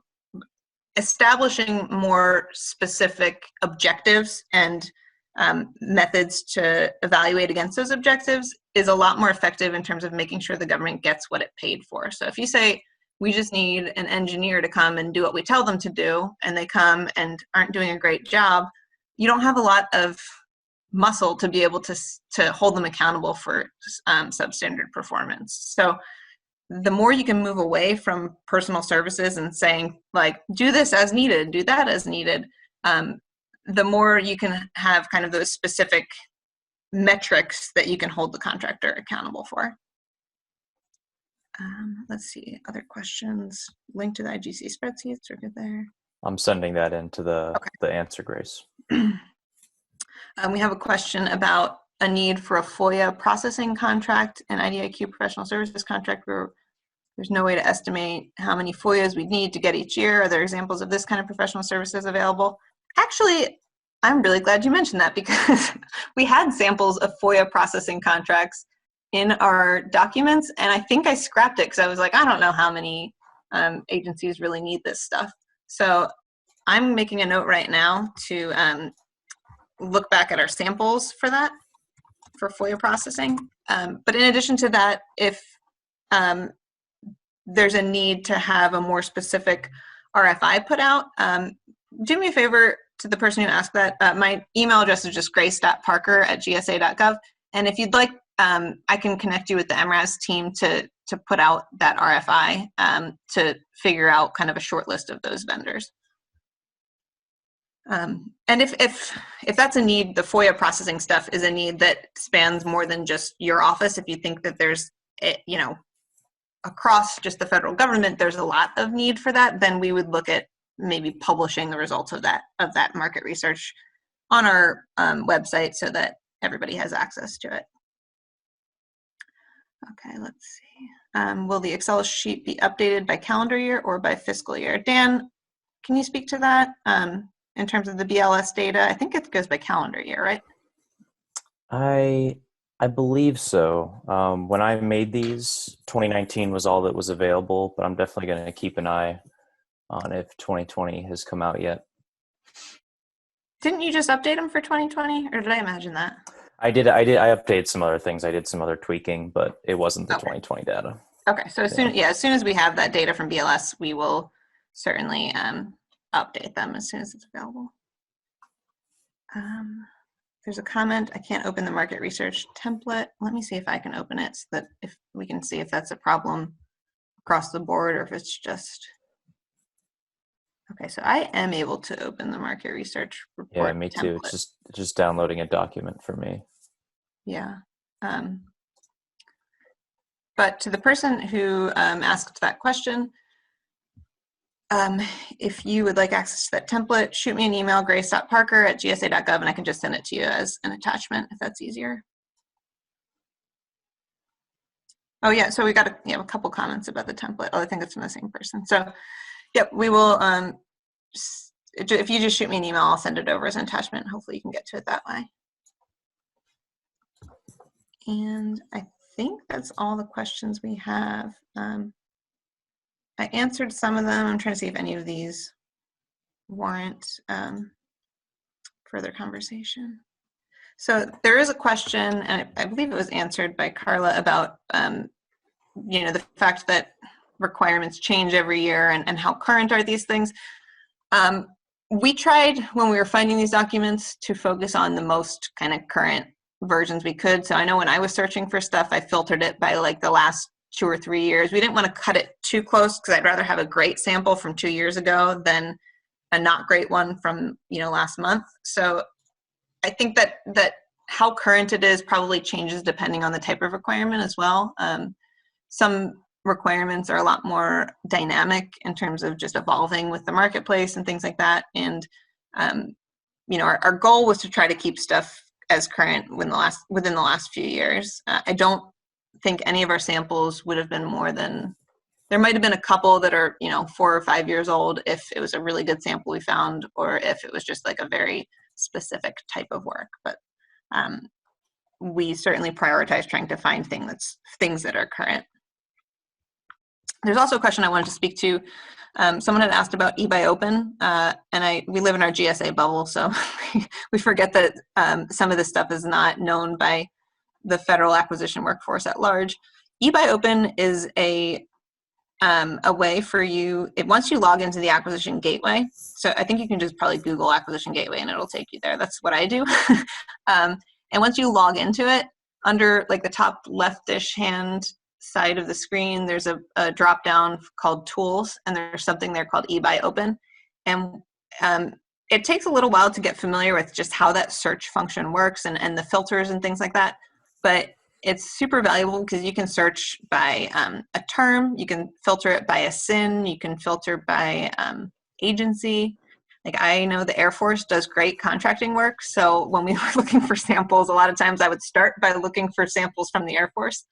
establishing more specific objectives and methods to evaluate against those objectives is a lot more effective in terms of making sure the government gets what it paid for. So if you say, we just need an engineer to come and do what we tell them to do, and they come and aren't doing a great job, you don't have a lot of muscle to be able to hold them accountable for substandard performance. So the more you can move away from personal services and saying, like, do this as needed, do that as needed, the more you can have kind of those specific metrics that you can hold the contractor accountable for. Let's see, other questions. Link to the IGCE spreadsheets, are good there. I'm sending that into the answer, Grace. We have a question about a need for a FOIA processing contract and IDIQ professional services contract where there's no way to estimate how many FOIAs we need to get each year. Are there examples of this kind of professional services available? Actually, I'm really glad you mentioned that, because we had samples of FOIA processing contracts in our documents, and I think I scrapped it because I was like, I don't know how many agencies really need this stuff. So I'm making a note right now to look back at our samples for that, for FOIA processing. But in addition to that, if there's a need to have a more specific RFI put out, do me a favor, to the person who asked that, my email address is just grace.parker@gsa.gov. And if you'd like, I can connect you with the MRAS team to put out that RFI to figure out kind of a short list of those vendors. And if that's a need, the FOIA processing stuff is a need that spans more than just your office. If you think that there's, you know, across just the federal government, there's a lot of need for that, then we would look at maybe publishing the results of that market research on our website so that everybody has access to it. Okay, let's see. Will the Excel sheet be updated by calendar year or by fiscal year? Dan, can you speak to that in terms of the BLS data? I think it goes by calendar year, right? I believe so. When I made these, 2019 was all that was available, but I'm definitely going to keep an eye on if 2020 has come out yet. Didn't you just update them for 2020, or did I imagine that? I updated some other things. I did some other tweaking, but it wasn't the 2020 data. Okay, so as soon as we have that data from BLS, we will certainly update them as soon as it's available. There's a comment, I can't open the market research template. Let me see if I can open it so that if we can see if that's a problem across the board or if it's just. Okay, so I am able to open the market research report. Yeah, me too. Template. It's just downloading a document for me. Yeah. But to the person who asked that question, if you would like access to that template, shoot me an email, grace.parker@gsa.gov, and I can just send it to you as an attachment if that's easier. Oh yeah, so we got a couple comments about the template. Oh, I think it's from the same person. So, yep, we will if you just shoot me an email, I'll send it over as an attachment. Hopefully you can get to it that way. And I think that's all the questions we have. I answered some of them. I'm trying to see if any of these warrant further conversation. So there is a question, and I believe it was answered by Carla, about the fact that requirements change every year and how current are these things. We tried, when we were finding these documents, to focus on the most kind of current versions we could. So I know when I was searching for stuff, I filtered it by like the last 2 or 3 years. We didn't want to cut it too close because I'd rather have a great sample from 2 years ago than a not great one from last month. So I think that how current it is probably changes depending on the type of requirement as well. Some requirements are a lot more dynamic in terms of just evolving with the marketplace and things like that. And our goal was to try to keep stuff as current within the last few years. I don't think any of our samples would have been more than, there might have been a couple that are 4 or 5 years old if it was a really good sample we found, or if it was just like a very specific type of work. But we certainly prioritize trying to find things that are current. There's also a question I wanted to speak to. Someone had asked about eBuyOpen, and we live in our GSA bubble, so we forget that some of this stuff is not known by the federal acquisition workforce at large. eBuyOpen is a way for you, once you log into the acquisition gateway, so I think you can just probably Google acquisition gateway and it'll take you there. That's what I do. And once you log into it, under like the top leftish hand side of the screen, there's a drop down called tools, and there's something there called eBuyOpen. And it takes a little while to get familiar with just how that search function works and the filters and things like that. But it's super valuable because you can search by a term, you can filter it by a SIN, you can filter by agency. Like I know the Air Force does great contracting work, so when we were looking for samples, a lot of times I would start by looking for samples from the Air Force.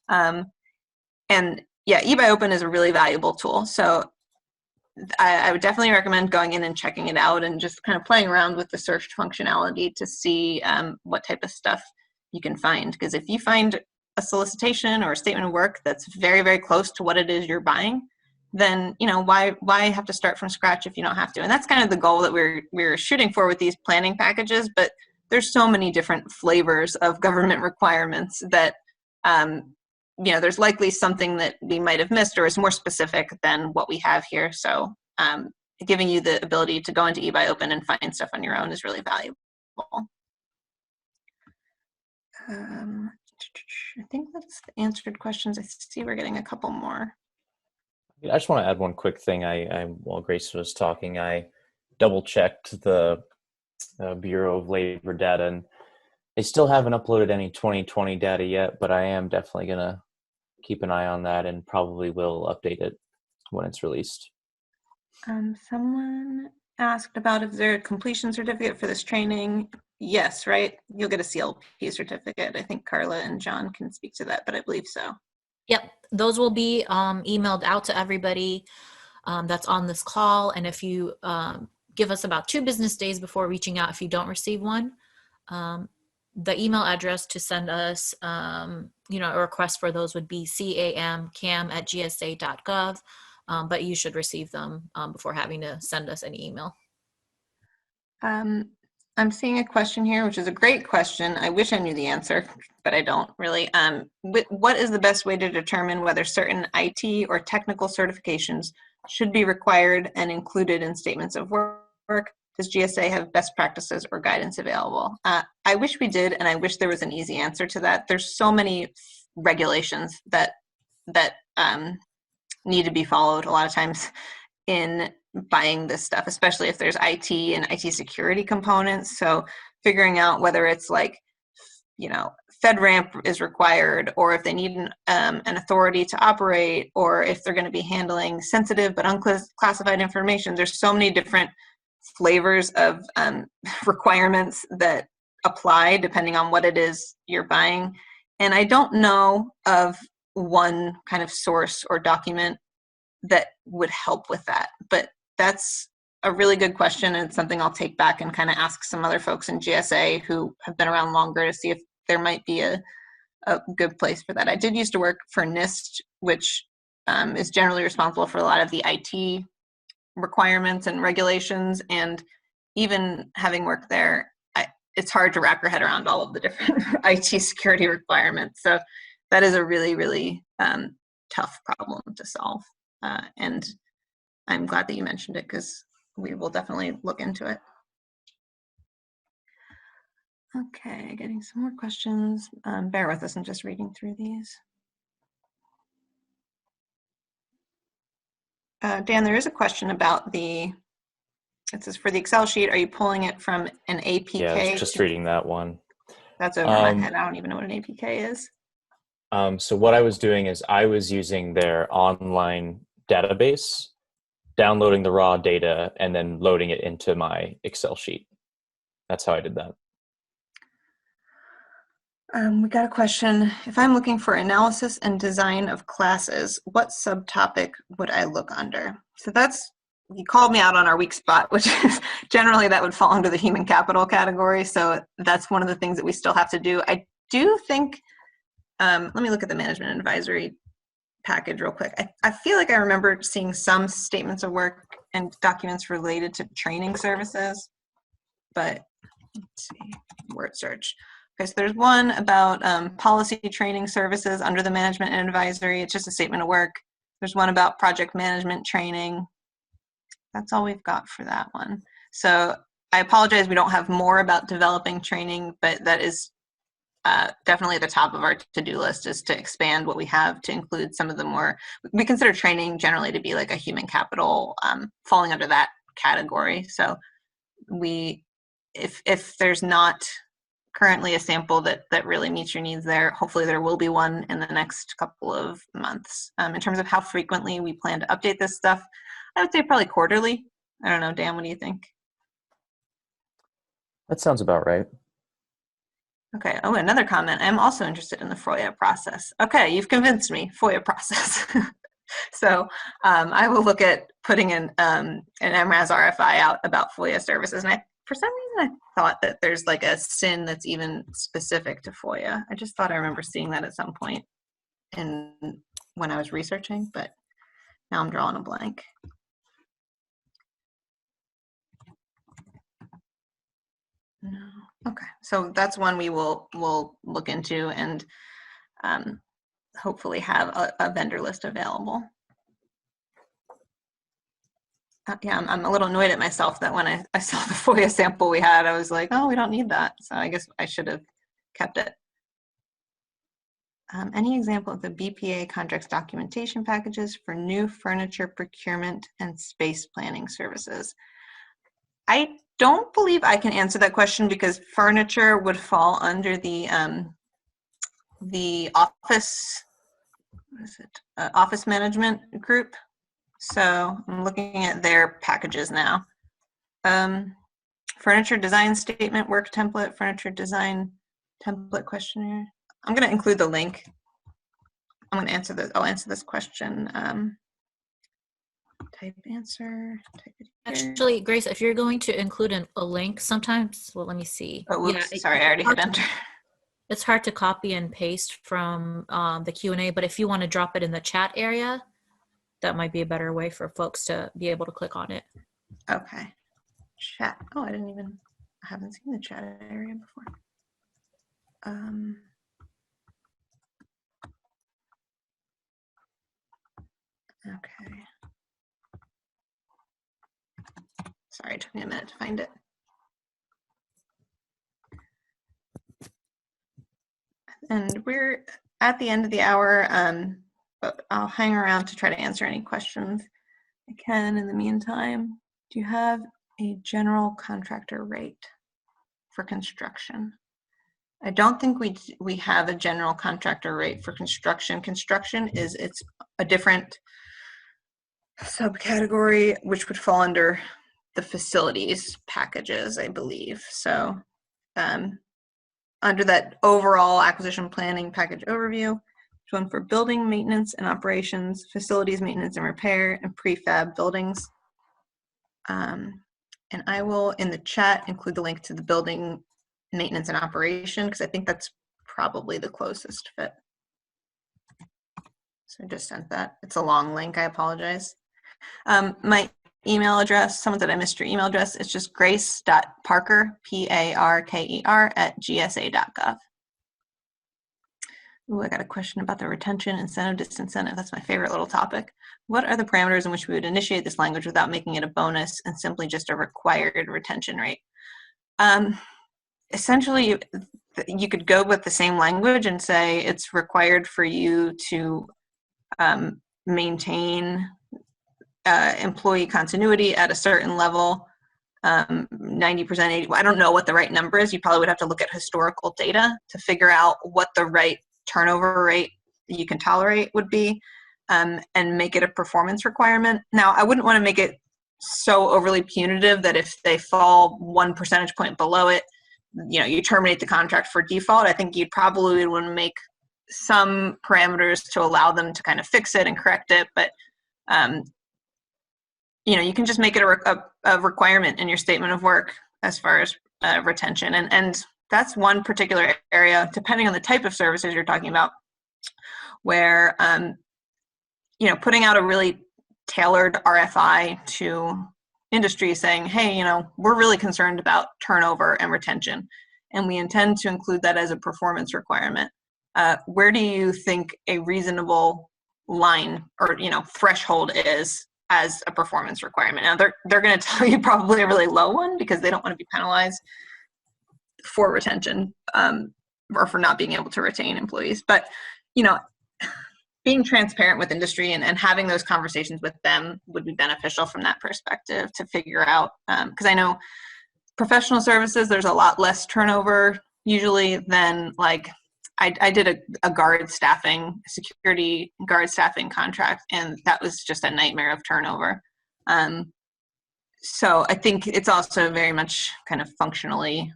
And yeah, eBuyOpen is a really valuable tool. So I would definitely recommend going in and checking it out and just kind of playing around with the search functionality to see what type of stuff you can find. Because if you find a solicitation or a statement of work that's very, very close to what it is you're buying, then why have to start from scratch if you don't have to? And that's kind of the goal that we're shooting for with these planning packages. But there's so many different flavors of government requirements that there's likely something that we might have missed or is more specific than what we have here. So giving you the ability to go into eBuyOpen and find stuff on your own is really valuable. I think that's the answered questions. I see we're getting a couple more. I just want to add one quick thing. While Grace was talking, I double checked the Bureau of Labor data, and they still haven't uploaded any 2020 data yet, but I am definitely going to keep an eye on that and probably will update it when it's released. Someone asked about if there's a completion certificate for this training. Yes, right? You'll get a CLP certificate. I think Carla and John can speak to that, but I believe so. Yep, those will be emailed out to everybody that's on this call. And if you give us about 2 business days before reaching out, if you don't receive one, the email address to send us a request for those would be cam@gsa.gov, but you should receive them before having to send us an email. I'm seeing a question here, which is a great question. I wish I knew the answer, but I don't really. What is the best way to determine whether certain IT or technical certifications should be required and included in statements of work? Does GSA have best practices or guidance available? I wish we did, and I wish there was an easy answer to that. There's so many regulations that need to be followed a lot of times in buying this stuff, especially if there's IT and IT security components. So figuring out whether it's like, FedRAMP is required, or if they need an authority to operate, or if they're going to be handling sensitive but unclassified information. There's so many different flavors of requirements that apply depending on what it is you're buying. And I don't know of one kind of source or document that would help with that, but that's a really good question, and it's something I'll take back and kind of ask some other folks in GSA who have been around longer to see if there might be a good place for that. I did used to work for NIST, which is generally responsible for a lot of the IT requirements and regulations, and even having worked there, it's hard to wrap your head around all of the different IT security requirements. So that is a really, really tough problem to solve. And I'm glad that you mentioned it, because we will definitely look into it. Okay, getting some more questions. Bear with us, I'm just reading through these. Dan, there is a question about it says, for the Excel sheet, are you pulling it from an APK? Yeah, I was just reading that one. That's over my head. I don't even know what an APK is. So what I was doing is I was using their online database, downloading the raw data, and then loading it into my Excel sheet. That's how I did that. We got a question. If I'm looking for analysis and design of classes, what subtopic would I look under? So you called me out on our weak spot, which is generally that would fall under the human capital category. So that's one of the things that we still have to do. I do think, let me look at the management advisory package real quick. I feel like I remember seeing some statements of work and documents related to training services, but let's see, word search. Okay, so there's one about policy training services under the management and advisory. It's just a statement of work. There's one about project management training. That's all we've got for that one. So I apologize, we don't have more about developing training, but that is definitely at the top of our to-do list, is to expand what we have to include some of the more, we consider training generally to be like a human capital, falling under that category. So if there's not currently a sample that really meets your needs there, hopefully there will be one in the next couple of months. In terms of how frequently we plan to update this stuff, I would say probably quarterly. I don't know, Dan, what do you think? That sounds about right. Okay, oh, another comment. I'm also interested in the FOIA process. Okay, you've convinced me, FOIA process. So I will look at putting an MRAS RFI out about FOIA services. And for some reason, I thought that there's like a SIN that's even specific to FOIA. I just thought I remember seeing that at some point when I was researching, but now I'm drawing a blank. No. Okay, so that's one we'll look into and hopefully have a vendor list available. Yeah, I'm a little annoyed at myself that when I saw the FOIA sample we had, I was like, oh, we don't need that. So I guess I should have kept it. Any example of the BPA contracts documentation packages for new furniture procurement and space planning services? I don't believe I can answer that question, because furniture would fall under the office, what is it? Office management group. So I'm looking at their packages now. Furniture design statement, work template, furniture design template questionnaire. I'm going to include the link. I'm going to answer this. I'll answer this question. Type answer. Type it here. Actually, Grace, if you're going to include a link, sometimes, well, let me see. Oh, whoops, yeah, sorry, I already hit enter. It's hard to copy and paste from the Q&A, but if you want to drop it in the chat area, that might be a better way for folks to be able to click on it. Okay. Chat. Oh, I haven't seen the chat area before. Okay. Sorry, it took me a minute to find it. And we're at the end of the hour, but I'll hang around to try to answer any questions I can in the meantime. Do you have a general contractor rate for construction? I don't think we have a general contractor rate for construction. Construction it's a different subcategory, which would fall under the facilities packages, I believe. So under that overall acquisition planning package overview, there's one for building maintenance and operations, facilities maintenance and repair, and prefab buildings. And I will, in the chat, include the link to the building maintenance and operation, because I think that's probably the closest fit. So I just sent that. It's a long link, I apologize. My email address, someone said I missed your email address. It's just grace.parker, Parker, @gsa.gov. Ooh, I got a question about the retention, incentive, disincentive. That's my favorite little topic. What are the parameters in which we would initiate this language without making it a bonus and simply just a required retention rate? Essentially, you could go with the same language and say it's required for you to maintain employee continuity at a certain level, 90%, 80, I don't know what the right number is. You probably would have to look at historical data to figure out what the right turnover rate you can tolerate would be, and make it a performance requirement. Now, I wouldn't want to make it so overly punitive that if they fall 1 percentage point below it, you terminate the contract for default. I think you'd probably want to make some parameters to allow them to kind of fix it and correct it, but you can just make it a requirement in your statement of work as far as retention. And that's one particular area, depending on the type of services you're talking about, where putting out a really tailored RFI to industry saying, hey, we're really concerned about turnover and retention, and we intend to include that as a performance requirement. Where do you think a reasonable line or threshold is as a performance requirement? Now they're going to tell you probably a really low one because they don't want to be penalized for retention or for not being able to retain employees. But being transparent with industry and having those conversations with them would be beneficial from that perspective to figure out, because I know professional services, there's a lot less turnover usually than I did a guard staffing, security guard staffing contract, and that was just a nightmare of turnover. So I think it's also very much kind of functionally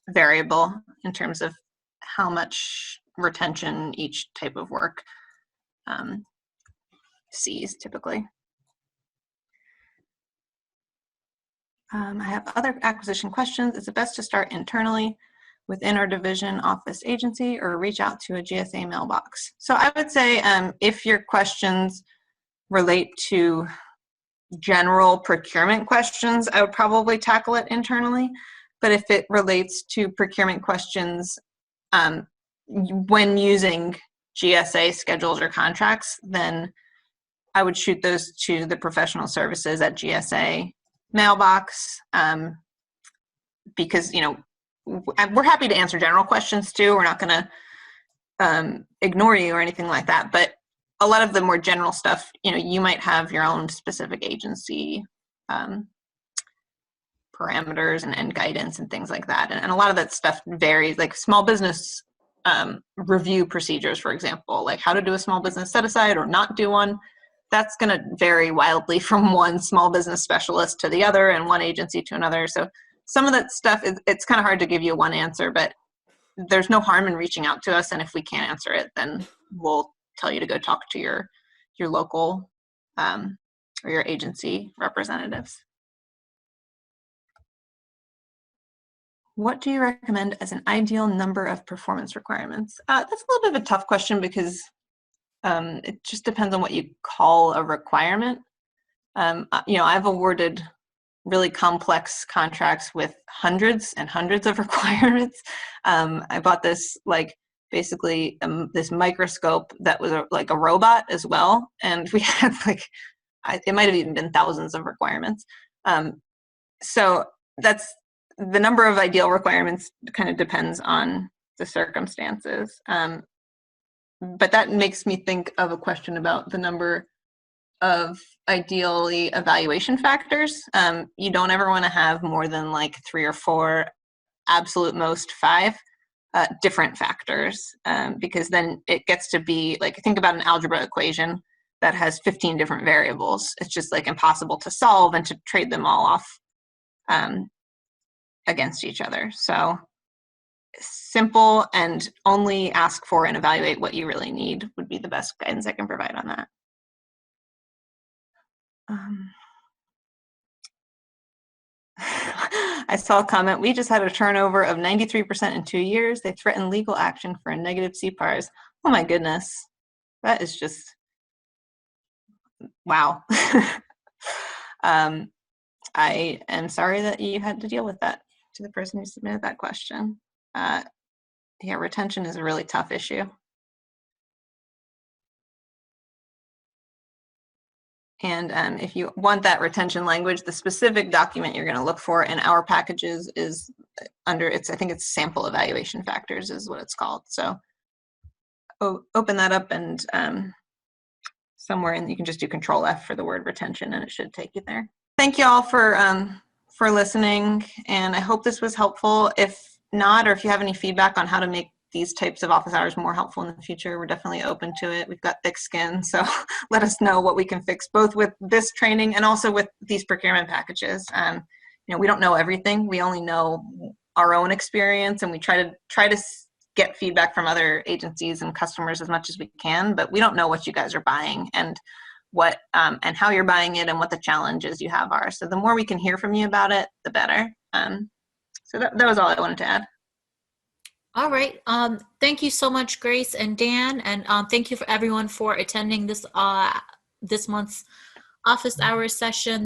variable in terms of how much retention each type of work sees typically. I have other acquisition questions. Is it best to start internally within our division, office, agency, or reach out to a GSA mailbox? So I would say if your questions relate to general procurement questions, I would probably tackle it internally. But if it relates to procurement questions when using GSA schedules or contracts, then I would shoot those to the professional services at GSA mailbox, because we're happy to answer general questions too. We're not going to ignore you or anything like that. But a lot of the more general stuff, you might have your own specific agency parameters and guidance and things like that. And a lot of that stuff varies, like small business review procedures, for example, like how to do a small business set aside or not do one. That's going to vary wildly from one small business specialist to the other and one agency to another. So some of that stuff, it's kind of hard to give you one answer, but there's no harm in reaching out to us. And if we can't answer it, then we'll tell you to go talk to your local or your agency representatives. What do you recommend as an ideal number of performance requirements? That's a little bit of a tough question because it just depends on what you call a requirement. I've awarded really complex contracts with hundreds and hundreds of requirements. I bought this basically this microscope that was like a robot as well, and we had it might have even been thousands of requirements. So that's the number of ideal requirements kind of depends on the circumstances. But that makes me think of a question about the number of ideally evaluation factors. You don't ever want to have more than 3 or 4, absolute most 5 different factors, because then it gets to be think about an algebra equation that has 15 different variables. It's just impossible to solve and to trade them all off against each other. So simple and only ask for and evaluate what you really need would be the best guidance I can provide on that. I saw a comment, we just had a turnover of 93% in 2 years. They threatened legal action for a negative CPARs. Oh my goodness. That is just, wow. I am sorry that you had to deal with that, to the person who submitted that question. Yeah, retention is a really tough issue. And if you want that retention language, the specific document you're going to look for in our packages is under, I think it's sample evaluation factors is what it's called. So open that up, and somewhere in, you can just do Control F for the word retention and it should take you there. Thank you all for listening, and I hope this was helpful. If not, or if you have any feedback on how to make these types of office hours more helpful in the future, we're definitely open to it. We've got thick skin, so let us know what we can fix, both with this training and also with these procurement packages. You know, we don't know everything. We only know our own experience, and we try to get feedback from other agencies and customers as much as we can, but we don't know what you guys are buying and what and how you're buying it and what the challenges you have are. So the more we can hear from you about it, the better. So that was all I wanted to add. All right. Thank you so much, Grace and Dan, and thank you for everyone for attending this this month's office hours session.